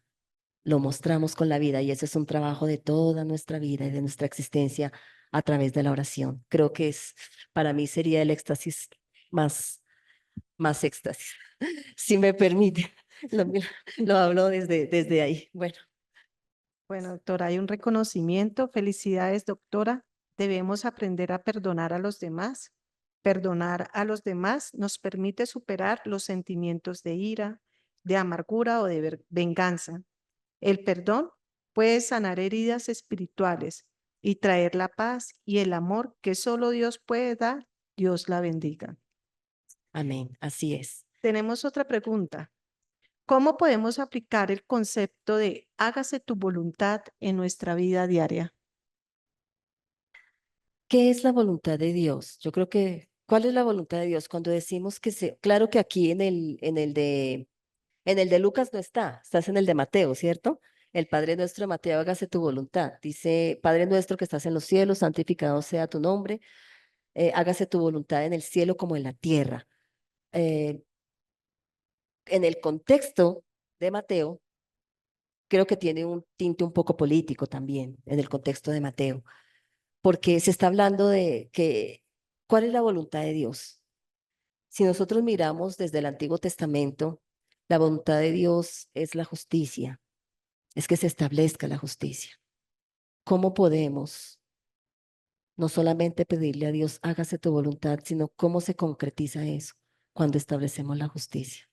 Speaker 5: lo mostramos con la vida y ese es un trabajo de toda nuestra vida y de nuestra existencia a través de la oración. Creo que para mí sería el éxtasis más, más éxtasis, si me permite. Lo, lo hablo desde ahí. Bueno,
Speaker 6: Bueno, doctora, hay un reconocimiento. Felicidades, doctora. Debemos aprender a perdonar a los demás. Perdonar a los demás nos permite superar los sentimientos de ira, de amargura o de venganza. El perdón puede sanar heridas espirituales y traer la paz y el amor que solo Dios puede dar. Dios la bendiga.
Speaker 5: amén, así es.
Speaker 6: Tenemos otra pregunta. ¿Cómo podemos aplicar el concepto de hágase tu voluntad en nuestra vida diaria?
Speaker 5: ¿Qué es la voluntad de Dios? Yo creo que, ¿cuál es la voluntad de Dios? Cuando decimos claro que aquí en el de Lucas no está, estás en el de Mateo, ¿cierto? El Padre nuestro de Mateo, hágase tu voluntad. Dice, Padre nuestro que estás en los cielos, santificado sea tu nombre, hágase tu voluntad en el cielo como en la tierra. Eh, en el contexto de Mateo, creo que tiene un tinte un poco político también, en el contexto de Mateo, porque se está hablando de que, ¿cuál es la voluntad de Dios? Si nosotros miramos desde el Antiguo Testamento, la voluntad de Dios es la justicia, es que se establezca la justicia. ¿Cómo podemos no solamente pedirle a Dios, hágase tu voluntad, sino cómo se concretiza eso cuando establecemos la justicia?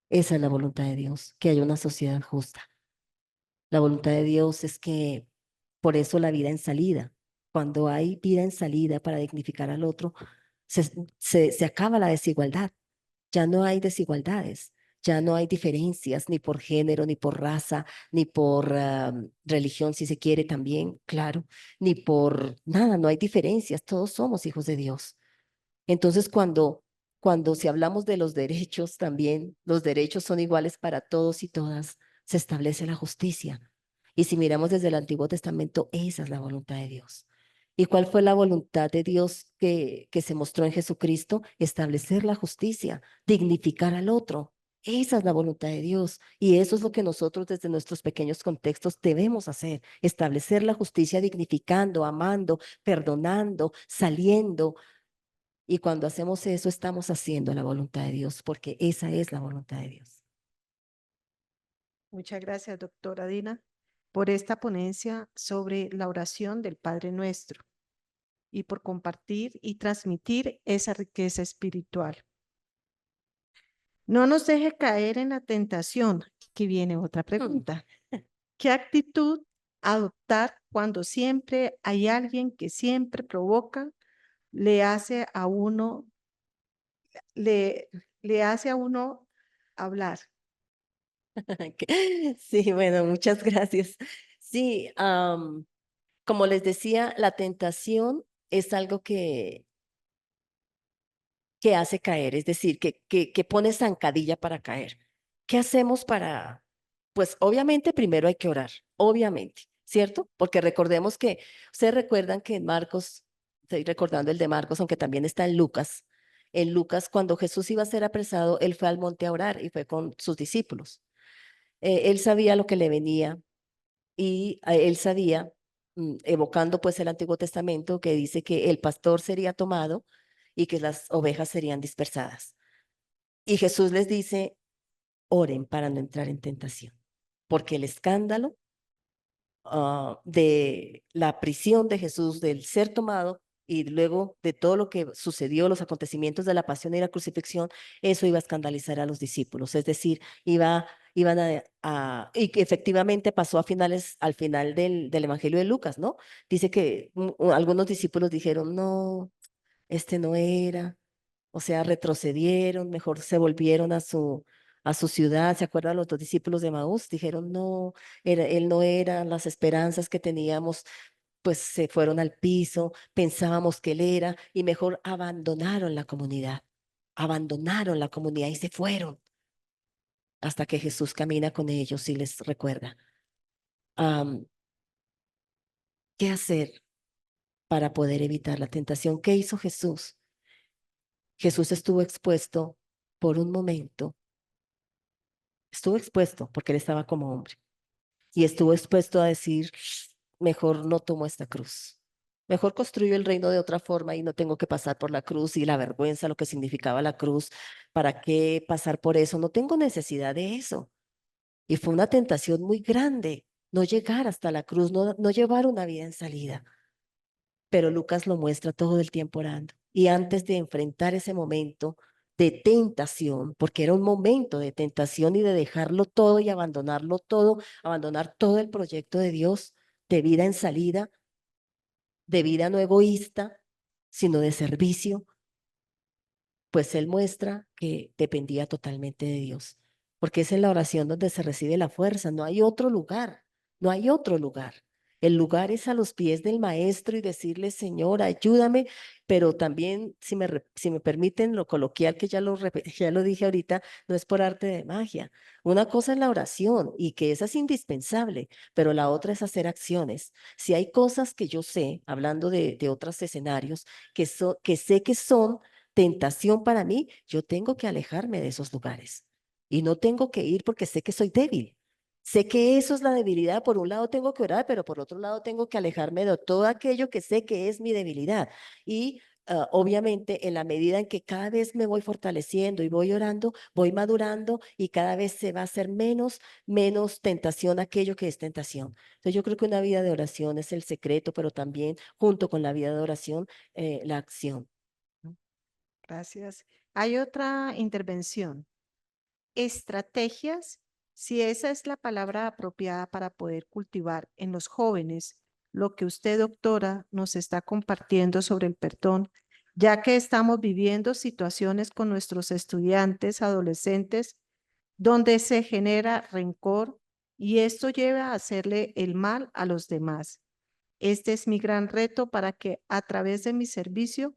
Speaker 5: Esa es la voluntad de Dios, que haya una sociedad justa. La voluntad de Dios es que, por eso la vida en salida, cuando hay vida en salida para dignificar al otro, se acaba la desigualdad. Ya no hay desigualdades, ya no hay diferencias ni por género, ni por raza, ni por religión, si se quiere también, claro, ni por nada, no hay diferencias, todos somos hijos de Dios. Entonces, cuando si hablamos de los derechos también, los derechos son iguales para todos y todas, se establece la justicia. Y si miramos desde el Antiguo Testamento, esa es la voluntad de Dios. ¿Y cuál fue la voluntad de Dios que se mostró en Jesucristo? Establecer la justicia, dignificar al otro. Esa es la voluntad de Dios y eso es lo que nosotros desde nuestros pequeños contextos debemos hacer, establecer la justicia dignificando, amando, perdonando, saliendo. Y cuando hacemos eso, estamos haciendo la voluntad de Dios, porque esa es la voluntad de Dios.
Speaker 6: Muchas gracias, doctora Dina, por esta ponencia sobre la oración del Padre Nuestro y por compartir y transmitir esa riqueza espiritual. No nos deje caer en la tentación, que viene otra pregunta. ¿Qué actitud adoptar cuando siempre hay alguien que siempre provoca, le hace a uno, le, le hace a uno hablar?
Speaker 5: Sí, bueno, muchas gracias. Sí, como les decía, la tentación es algo que hace caer, es decir, que pone zancadilla para caer. ¿Qué hacemos para? Pues obviamente primero hay que orar, obviamente, ¿cierto? Porque recordemos que, ustedes recuerdan que en Marcos, estoy recordando el de Marcos, aunque también está en Lucas, cuando Jesús iba a ser apresado, él fue al monte a orar y fue con sus discípulos. Él sabía lo que le venía y él sabía, evocando pues el Antiguo Testamento, que dice que el pastor sería tomado y que las ovejas serían dispersadas. Y Jesús les dice, oren para no entrar en tentación, porque el escándalo de la prisión de Jesús, del ser tomado y luego de todo lo que sucedió, los acontecimientos de la pasión y la crucifixión, eso iba a escandalizar a los discípulos, es decir, iban y que efectivamente pasó al final del Evangelio de Lucas, ¿no? Dice que algunos discípulos dijeron, no, este no era, o sea, retrocedieron, mejor se volvieron a su ciudad. ¿Se acuerdan los dos discípulos de Maús? Dijeron, no, él no era, las esperanzas que teníamos, pues se fueron al piso, pensábamos que él era, y mejor abandonaron la comunidad y se fueron, hasta que Jesús camina con ellos y les recuerda. Am, ¿Qué hacer para poder evitar la tentación? ¿Qué hizo Jesús? Jesús estuvo expuesto por un momento. Estuvo expuesto porque él estaba como hombre y estuvo expuesto a decir, mejor no tomo esta cruz. Mejor construyo el reino de otra forma y no tengo que pasar por la cruz y la vergüenza, lo que significaba la cruz. ¿Para qué pasar por eso? No tengo necesidad de eso. Y fue una tentación muy grande no llegar hasta la cruz, no llevar una vida en salida. Pero Lucas lo muestra todo el tiempo orando. Y antes de enfrentar ese momento de tentación, porque era un momento de tentación y de dejarlo todo y abandonarlo todo, abandonar todo el proyecto de Dios, de vida en salida, de vida no egoísta, sino de servicio, pues él muestra que dependía totalmente de Dios, porque es en la oración donde se recibe la fuerza, no hay otro lugar, no hay otro lugar. El lugar es a los pies del maestro y decirle, Señor, ayúdame, pero también, si me permiten lo coloquial que ya lo dije ahorita, no es por arte de magia. Una cosa es la oración y que esa es indispensable, pero la otra es hacer acciones. Si hay cosas que yo sé, hablando de otros escenarios, que sé que son tentación para mí, yo tengo que alejarme de esos lugares y no tengo que ir porque sé que soy débil. Sé que eso es la debilidad. Por un lado tengo que orar, pero por otro lado tengo que alejarme de todo aquello que sé que es mi debilidad. Y obviamente en la medida en que cada vez me voy fortaleciendo y voy orando, voy madurando y cada vez se va a hacer menos tentación aquello que es tentación. Entonces yo creo que una vida de oración es el secreto, pero también junto con la vida de oración, la acción.
Speaker 6: Gracias. Hay otra intervención. Estrategias, si esa es la palabra apropiada para poder cultivar en los jóvenes lo que usted, doctora, nos está compartiendo sobre el perdón, ya que estamos viviendo situaciones con nuestros estudiantes, adolescentes, donde se genera rencor y esto lleva a hacerle el mal a los demás. Este es mi gran reto para que a través de mi servicio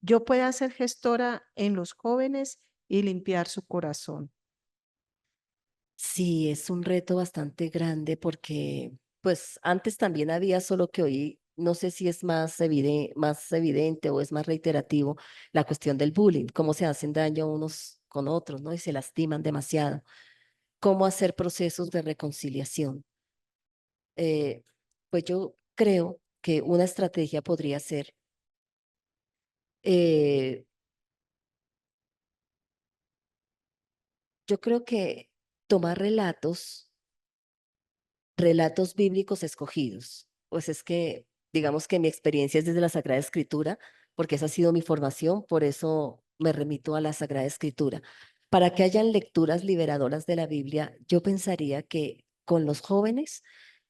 Speaker 6: yo pueda ser gestora en los jóvenes y limpiar su corazón.
Speaker 5: Sí, es un reto bastante grande porque, pues, antes también había, solo que hoy no sé si es más evidente o es más reiterativo la cuestión del bullying, cómo se hacen daño unos con otros, ¿no? Y se lastiman demasiado. ¿Cómo hacer procesos de reconciliación? Eh, pues yo creo que una estrategia podría ser eh, yo creo que tomar relatos bíblicos escogidos. Pues es que, digamos que mi experiencia es desde la Sagrada Escritura, porque esa ha sido mi formación, por eso me remito a la Sagrada Escritura. Para que hayan lecturas liberadoras de la Biblia, yo pensaría que con los jóvenes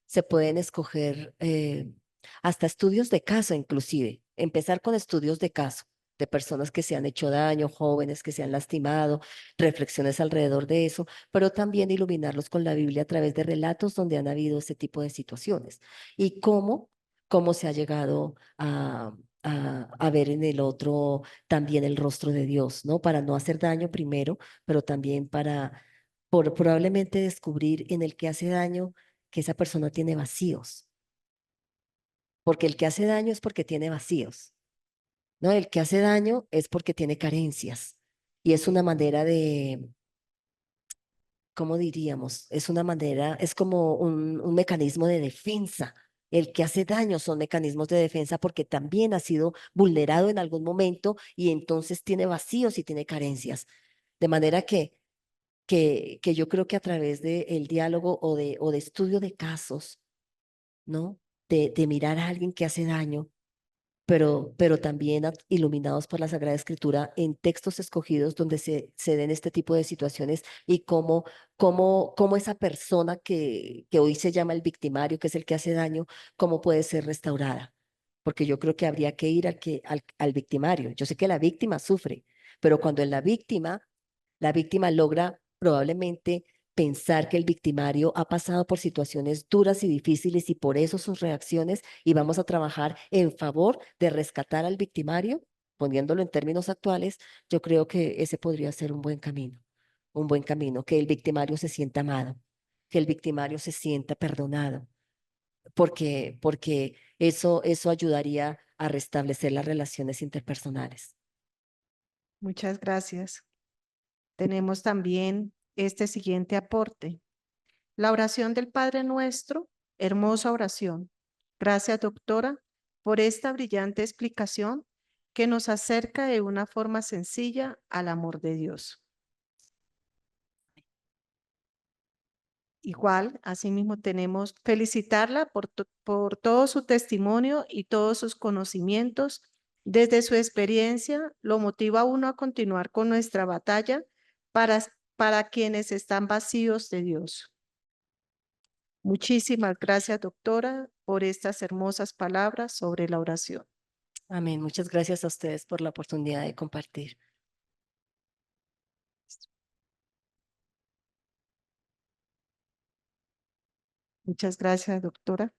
Speaker 5: se pueden escoger hasta estudios de caso, inclusive, empezar con estudios de caso de personas que se han hecho daño, jóvenes que se han lastimado, reflexiones alrededor de eso, pero también iluminarlos con la Biblia a través de relatos donde han habido ese tipo de situaciones y cómo se ha llegado a ver en el otro también el rostro de Dios, ¿no? Para no hacer daño primero, pero también para probablemente descubrir en el que hace daño que esa persona tiene vacíos, porque el que hace daño es porque tiene vacíos, ¿no? El que hace daño es porque tiene carencias y es una manera de, ¿cómo diríamos? Es una manera, es como un mecanismo de defensa. El que hace daño son mecanismos de defensa porque también ha sido vulnerado en algún momento y entonces tiene vacíos y tiene carencias. De manera que yo creo que a través del diálogo o de estudio de casos, ¿no? De mirar a alguien que hace daño, pero también iluminados por la Sagrada Escritura en textos escogidos donde se den este tipo de situaciones y cómo esa persona que hoy se llama el victimario, que es el que hace daño, cómo puede ser restaurada. Porque yo creo que habría que ir al victimario. Yo sé que la víctima sufre, pero cuando en la víctima logra probablemente pensar que el victimario ha pasado por situaciones duras y difíciles y por eso sus reacciones y vamos a trabajar en favor de rescatar al victimario, poniéndolo en términos actuales, yo creo que ese podría ser un buen camino, que el victimario se sienta amado, que el victimario se sienta perdonado, porque eso ayudaría a restablecer las relaciones interpersonales.
Speaker 6: Muchas gracias. Tenemos también este siguiente aporte. La oración del Padre Nuestro, hermosa oración. Gracias, doctora, por esta brillante explicación que nos acerca de una forma sencilla al amor de Dios. Igual, asimismo, tenemos felicitarla por todo su testimonio y todos sus conocimientos. Desde su experiencia, lo motiva a uno a continuar con nuestra batalla para quienes están vacíos de Dios. Muchísimas gracias, doctora, por estas hermosas palabras sobre la oración.
Speaker 5: Amén. Muchas gracias a ustedes por la oportunidad de compartir.
Speaker 6: Muchas gracias, doctora.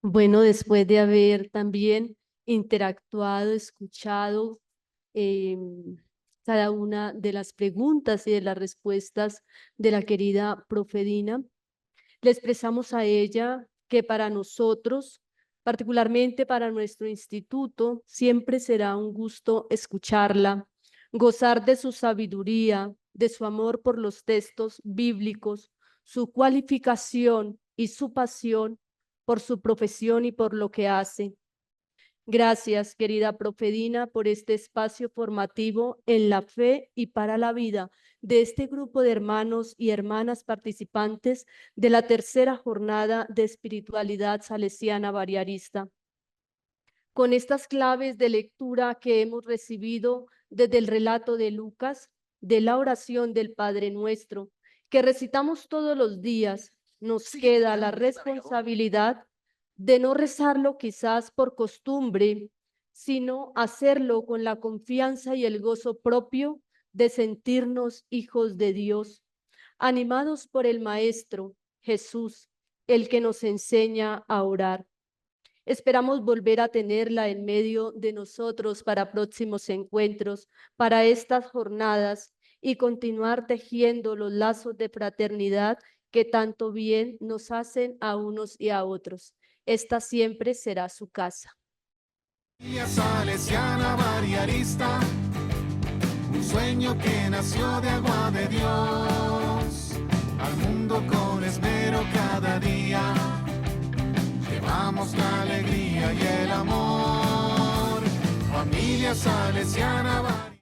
Speaker 4: Bueno, después de haber también interactuado, escuchado cada una de las preguntas y de las respuestas de la querida Profedina, le expresamos a ella que para nosotros, particularmente para nuestro instituto, siempre será un gusto escucharla, gozar de su sabiduría, de su amor por los textos bíblicos, su cualificación y su pasión por su profesión y por lo que hace. Gracias, querida Profedina, por este espacio formativo en la fe y para la vida de este grupo de hermanos y hermanas participantes de la tercera jornada de espiritualidad salesiana variarista. Con estas claves de lectura que hemos recibido desde el relato de Lucas, de la oración del Padre Nuestro, que recitamos todos los días, nos queda la responsabilidad de no rezarlo quizás por costumbre, sino hacerlo con la confianza y el gozo propio de sentirnos hijos de Dios, animados por el Maestro Jesús, el que nos enseña a orar. Esperamos volver a tenerla en medio de nosotros para próximos encuentros, para estas jornadas y continuar tejiendo los lazos de fraternidad que tanto bien nos hacen a unos y a otros. Esta siempre será su casa.
Speaker 1: Familia Salesiana Marianista, un sueño que nació de agua de Dios, al mundo con esmero cada día, llevamos la alegría y el amor. Familia Salesiana Marianista.